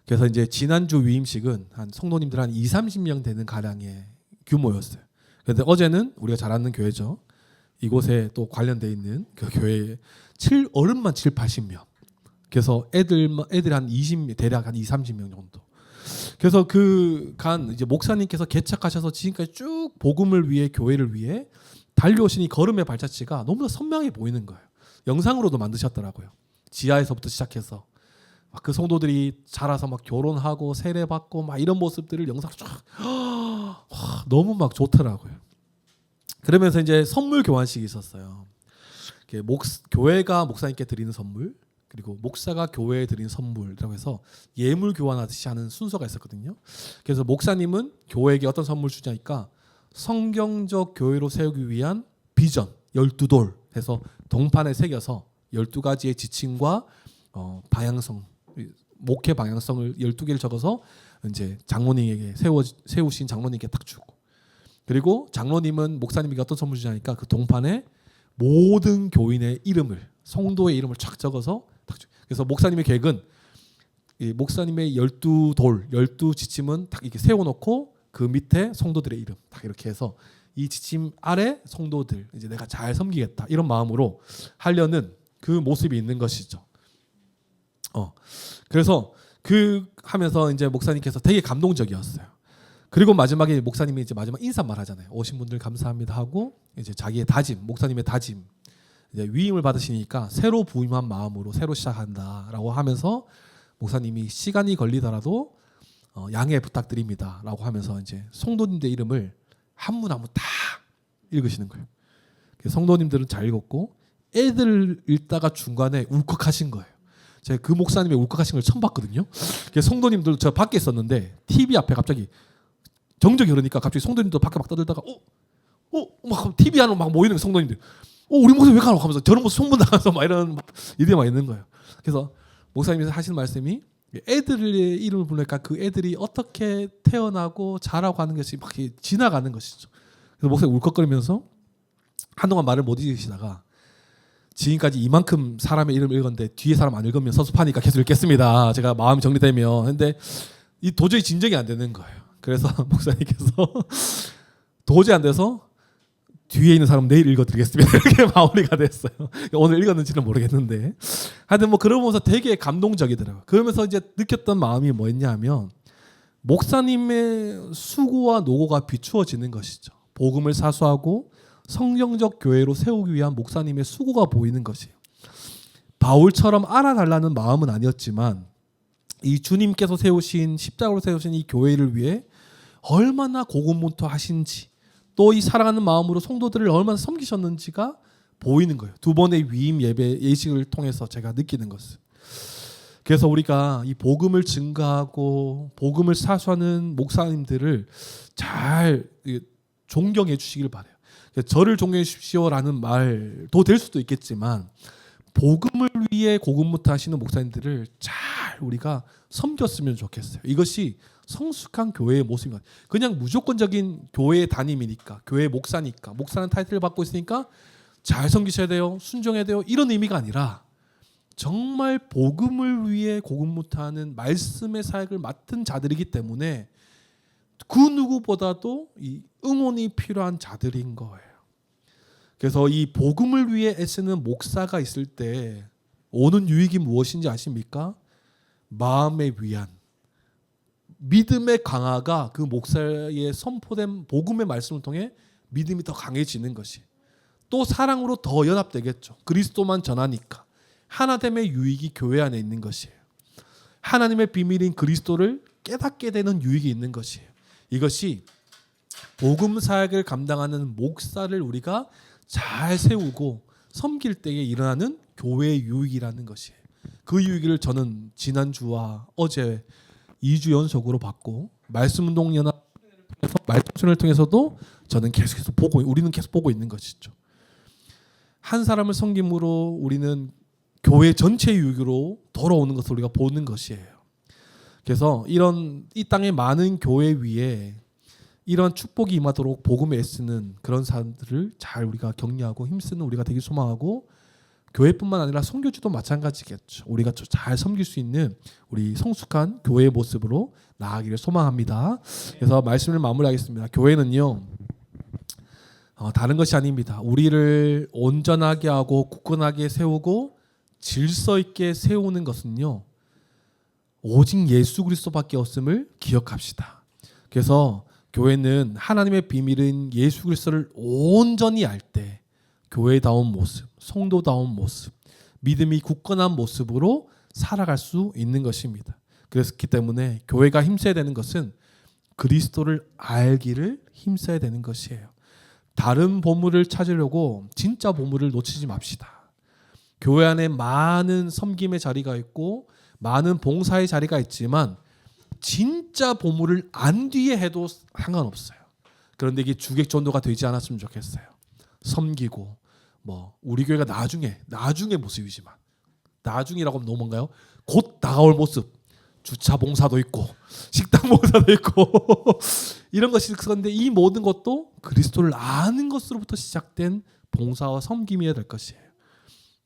그래서 이제 지난주 위임식은 한 성도님들 한 2-30명 되는 가량의 규모였어요. 그런데 어제는 우리가 잘 아는 교회죠. 이곳에 또 관련돼 있는 그 교회에 어른만 7-80명. 그래서 애들 한 20, 대략 한 2-30명 정도. 그래서 그 간 이제 목사님께서 개척하셔서 지금까지 쭉 복음을 위해 교회를 위해 달려오신 이 걸음의 발자취가 너무나 선명해 보이는 거예요. 영상으로도 만드셨더라고요. 지하에서부터 시작해서 막 그 성도들이 자라서 막 결혼하고 세례받고 막 이런 모습들을 영상으로 쫙 너무 막 좋더라고요. 그러면서 이제 선물 교환식이 있었어요. 교회가 목사님께 드리는 선물, 그리고 목사가 교회에 드리는 선물이라고 해서 예물 교환하듯이 하는 순서가 있었거든요. 그래서 목사님은 교회에게 어떤 선물 주냐니까 성경적 교회로 세우기 위한 비전 12돌 해서 동판에 새겨서 12가지의 지침과 방향성, 목회 방향성을 12개를 적어서 이제 장로님에게 세우신 장로님께 딱 주고, 그리고 장로님은 목사님에게 어떤 선물 주냐니까 그 동판에 모든 교인의 이름을, 성도의 이름을 쫙 적어서 딱 주. 그래서 목사님의 계획은 이 목사님의 12돌, 12지침은 딱 이렇게 세워놓고 그 밑에 성도들의 이름 딱 이렇게 해서 이 지침 아래 성도들 이제 내가 잘 섬기겠다 이런 마음으로 하려는 그 모습이 있는 것이죠. 그래서 그 하면서 이제 목사님께서 되게 감동적이었어요. 그리고 마지막에 목사님이 이제 마지막 인사말 하잖아요. 오신 분들 감사합니다 하고 이제 자기의 다짐, 목사님의 다짐, 이제 위임을 받으시니까 새로 부임한 마음으로 새로 시작한다라고 하면서 목사님이 시간이 걸리더라도 양해 부탁드립니다라고 하면서 이제 성도님들 이름을 한 분 한 분 다 읽으시는 거예요. 성도님들은 잘 읽었고 애들 읽다가 중간에 울컥하신 거예요. 제가 그 목사님의 울컥하신 걸 처음 봤거든요. 성도님들 저 밖에 있었는데 TV 앞에 갑자기 정적이 흐르니까 갑자기 성도님들 밖에 막 떠들다가 막 TV 안으로 막 모이는 성도님들. 우리 목사님 왜 가노 하면서 저런 모습 송분당해서 막 이런 일이 막 있는 거예요. 그래서 목사님이 하시는 말씀이 애들의 이름을 부르니까 그 애들이 어떻게 태어나고 자라고 하는 것이 막 지나가는 것이죠. 그래서 목사님 울컥거리면서 한동안 말을 못 읽으시다가 지금까지 이만큼 사람의 이름을 읽었는데 뒤에 사람 안 읽으면 섭섭하니까 계속 읽겠습니다. 제가 마음이 정리되면. 근데 이 도저히 진정이 안 되는 거예요. 그래서 목사님께서 도저히 안 돼서 뒤에 있는 사람 내일 읽어드리겠습니다. 이렇게 마무리가 됐어요. 오늘 읽었는지는 모르겠는데 하여튼 뭐 그러면서 되게 감동적이더라고요. 그러면서 이제 느꼈던 마음이 뭐였냐면 목사님의 수고와 노고가 비추어지는 것이죠. 복음을 사수하고 성경적 교회로 세우기 위한 목사님의 수고가 보이는 것이에요. 바울처럼 알아달라는 마음은 아니었지만 이 주님께서 세우신 십자가로 세우신 이 교회를 위해 얼마나 고군분투하신지 또 이 사랑하는 마음으로 성도들을 얼마나 섬기셨는지가 보이는 거예요. 두 번의 위임 예배 예식을 통해서 제가 느끼는 것은. 그래서 우리가 이 복음을 증거하고 복음을 사수하는 목사님들을 잘 존경해 주시길 바라요. 저를 존경해 주십시오라는 말도 될 수도 있겠지만 복음을 위해 고군분투하시는 목사님들을 잘 우리가 섬겼으면 좋겠어요. 이것이 성숙한 교회의 모습인 것 같아요. 그냥 무조건적인 교회 담임이니까, 교회 목사니까, 목사는 타이틀을 받고 있으니까 잘 섬기셔야 돼요, 순종해야 돼요, 이런 의미가 아니라 정말 복음을 위해 고군분투하는 말씀의 사역을 맡은 자들이기 때문에 그 누구보다도 이 응원이 필요한 자들인 거예요. 그래서 이 복음을 위해 애쓰는 목사가 있을 때 오는 유익이 무엇인지 아십니까? 마음의 위안, 믿음의 강화가 그 목사의 선포된 복음의 말씀을 통해 믿음이 더 강해지는 것이, 또 사랑으로 더 연합되겠죠. 그리스도만 전하니까 하나됨의 유익이 교회 안에 있는 것이에요. 하나님의 비밀인 그리스도를 깨닫게 되는 유익이 있는 것이에요. 이것이 복음 사역을 감당하는 목사를 우리가 잘 세우고 섬길 때에 일어나는 교회의 유익이라는 것이에요. 그 유익을 저는 지난주와 어제 2주 연속으로 받고 말씀운동연합 말씀을 통해서도 저는 계속해서 우리는 계속 보고 있는 것이죠. 한 사람을 섬김으로 우리는 교회 전체 유익으로 돌아오는 것을 우리가 보는 것이에요. 그래서 이 땅의 많은 교회 위에 이런 축복이 임하도록 복음에 애쓰는 그런 사람들을 잘 우리가 격려하고 힘쓰는 우리가 되길 소망하고, 교회뿐만 아니라 선교주도 마찬가지겠죠. 우리가 잘 섬길 수 있는 우리 성숙한 교회의 모습으로 나아가기를 소망합니다. 그래서 말씀을 마무리하겠습니다. 교회는요, 다른 것이 아닙니다. 우리를 온전하게 하고 굳건하게 세우고 질서 있게 세우는 것은요, 오직 예수 그리스도밖에 없음을 기억합시다. 그래서 교회는 하나님의 비밀인 예수 그리스도를 온전히 알 때 교회다운 모습, 성도다운 모습, 믿음이 굳건한 모습으로 살아갈 수 있는 것입니다. 그렇기 때문에 교회가 힘써야 되는 것은 그리스도를 알기를 힘써야 되는 것이에요. 다른 보물을 찾으려고 진짜 보물을 놓치지 맙시다. 교회 안에 많은 섬김의 자리가 있고 많은 봉사의 자리가 있지만 진짜 보물을 안 뒤에 해도 상관없어요. 그런데 이게 주객전도가 되지 않았으면 좋겠어요. 섬기고 우리 교회가 나중에 모습이지만, 나중이라고 하면 너무 뭔가요? 곧 다가올 모습, 주차 봉사도 있고 식당 봉사도 있고 이런 것이 그런데 이 모든 것도 그리스도를 아는 것으로부터 시작된 봉사와 섬김이어야 될 것이에요.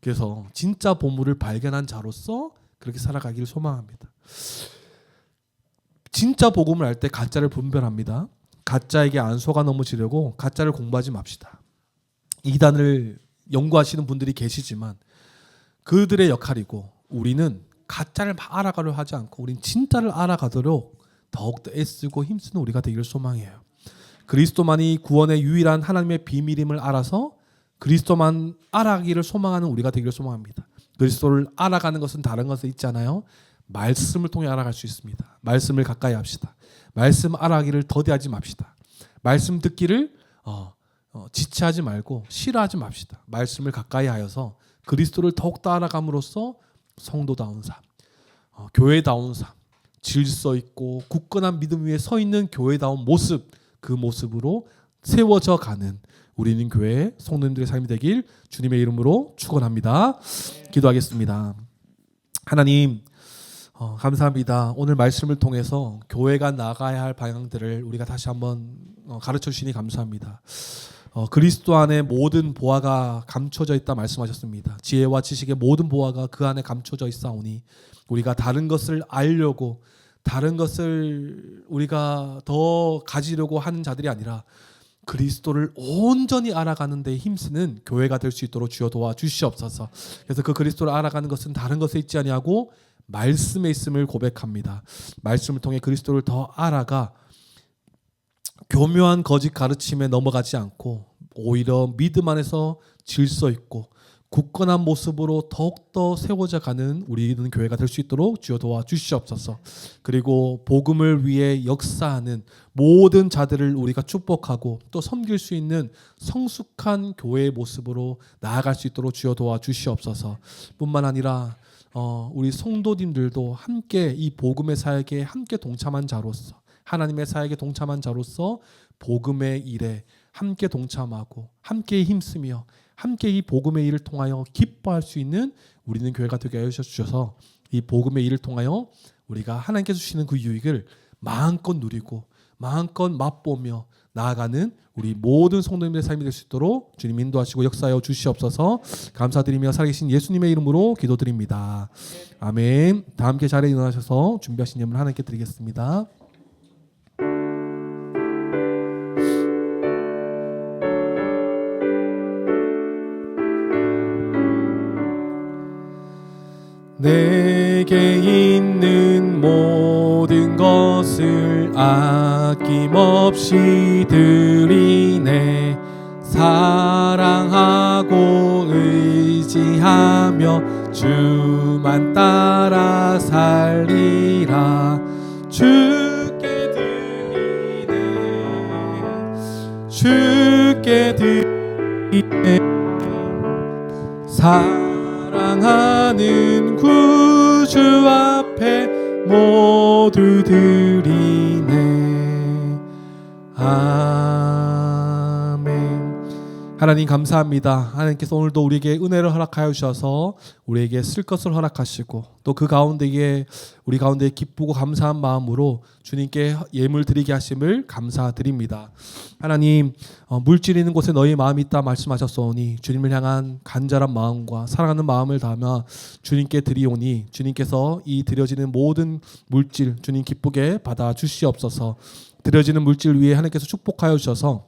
그래서 진짜 보물을 발견한 자로서 그렇게 살아가기를 소망합니다. 진짜 복음을 알 때 가짜를 분별합니다. 가짜에게 안 속아 넘어지려고 가짜를 공부하지 맙시다. 이단을 연구하시는 분들이 계시지만 그들의 역할이고, 우리는 가짜를 알아가려 하지 않고 우린 진짜를 알아가도록 더욱더 애쓰고 힘쓰는 우리가 되기를 소망해요. 그리스도만이 구원의 유일한 하나님의 비밀임을 알아서 그리스도만 알아가기를 소망하는 우리가 되기를 소망합니다. 그리스도를 알아가는 것은 다른 것에 있잖아요. 말씀을 통해 알아갈 수 있습니다. 말씀을 가까이 합시다. 말씀 알아가기를 더디하지 맙시다. 말씀 듣기를 지체하지 말고 싫어하지 맙시다. 말씀을 가까이 하여서 그리스도를 더욱더 알아감으로써 성도다운 삶, 교회다운 삶, 질서 있고 굳건한 믿음 위에 서 있는 교회다운 모습, 그 모습으로 세워져 가는 우리는 교회 성도님들의 삶이 되길 주님의 이름으로 축원합니다. 기도하겠습니다. 하나님, 감사합니다. 오늘 말씀을 통해서 교회가 나가야 할 방향들을 우리가 다시 한번 가르쳐 주시니 감사합니다. 그리스도 안에 모든 보화가 감춰져 있다 말씀하셨습니다. 지혜와 지식의 모든 보화가 그 안에 감춰져 있사오니 우리가 다른 것을 알려고, 다른 것을 우리가 더 가지려고 하는 자들이 아니라 그리스도를 온전히 알아가는 데 힘쓰는 교회가 될 수 있도록 주여 도와주시옵소서. 그래서 그 그리스도를 알아가는 것은 다른 것에 있지 아니하고 말씀에 있음을 고백합니다. 말씀을 통해 그리스도를 더 알아가 교묘한 거짓 가르침에 넘어가지 않고 오히려 믿음 안에서 질서 있고 굳건한 모습으로 더욱더 세워져 가는 우리는 교회가 될 수 있도록 주여 도와주시옵소서. 그리고 복음을 위해 역사하는 모든 자들을 우리가 축복하고 또 섬길 수 있는 성숙한 교회의 모습으로 나아갈 수 있도록 주여 도와주시옵소서. 뿐만 아니라 우리 성도님들도 함께 이 복음의 사역에 함께 동참한 자로서, 하나님의 사역에 동참한 자로서 복음의 일에 함께 동참하고 함께 힘쓰며 함께 이 복음의 일을 통하여 기뻐할 수 있는 우리는 교회가 되게 하여 주셔서 이 복음의 일을 통하여 우리가 하나님께서 주시는 그 유익을 마음껏 누리고 마음껏 맛보며 나아가는 우리 모든 성도님들의 삶이 될 수 있도록 주님 인도하시고 역사하여 주시옵소서. 감사드리며 살아계신 예수님의 이름으로 기도드립니다. 아멘. 다 함께 자리에 일어나셔서 준비하신 예물 하나님께 드리겠습니다. 내게 있는 모든 것을 아낌없이 드리네. 사랑하고 의지하며 주만 따라 살리라. 주께 드리네. 주께 드리네. 사랑하고 나는 구주 앞에 모두 드리네. 아멘. 하나님 감사합니다. 하나님께서 오늘도 우리에게 은혜를 허락하여 주셔서 우리에게 쓸 것을 허락하시고 또 그 가운데에 우리 가운데 기쁘고 감사한 마음으로 주님께 예물 드리게 하심을 감사드립니다. 하나님, 물질 있는 곳에 너희 마음이 있다 말씀하셨사오니 주님을 향한 간절한 마음과 사랑하는 마음을 담아 주님께 드리오니 주님께서 이 드려지는 모든 물질 주님 기쁘게 받아 주시옵소서. 드려지는 물질 위에 하나님께서 축복하여 주셔서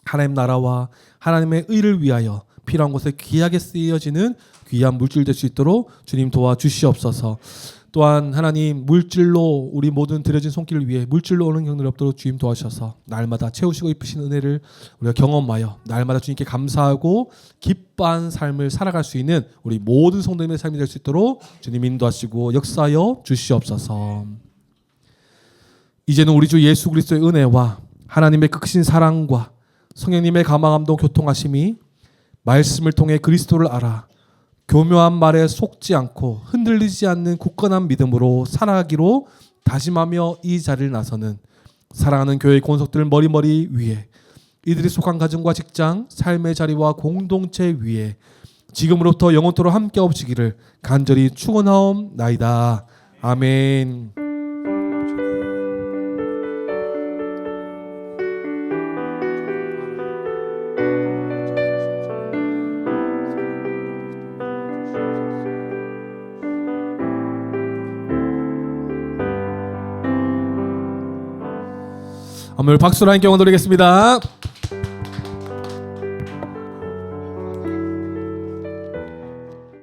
하나님 나라와 하나님의 의를 위하여 필요한 곳에 귀하게 쓰여지는 귀한 물질 될 수 있도록 주님 도와주시옵소서. 또한 하나님 물질로 우리 모든 드려진 손길을 위해 물질로 오는 경우를 없도록 주님 도와주셔서 날마다 채우시고 입으신 은혜를 우리가 경험하여 날마다 주님께 감사하고 기뻐한 삶을 살아갈 수 있는 우리 모든 성도님의 삶이 될 수 있도록 주님 인도하시고 역사하여 주시옵소서. 이제는 우리 주 예수 그리스도의 은혜와 하나님의 크신 사랑과 성령님의 감화감동 교통하심이 말씀을 통해 그리스도를 알아 교묘한 말에 속지 않고 흔들리지 않는 굳건한 믿음으로 살아가기로 다짐하며 이 자리를 나서는 사랑하는 교회 권속들 머리머리 위에 이들이 속한 가정과 직장, 삶의 자리와 공동체 위에 지금으로부터 영원토록 함께 없으시기를 간절히 축원하옵나이다. 아멘. 오늘 박수로 함께 올려드리겠습니다.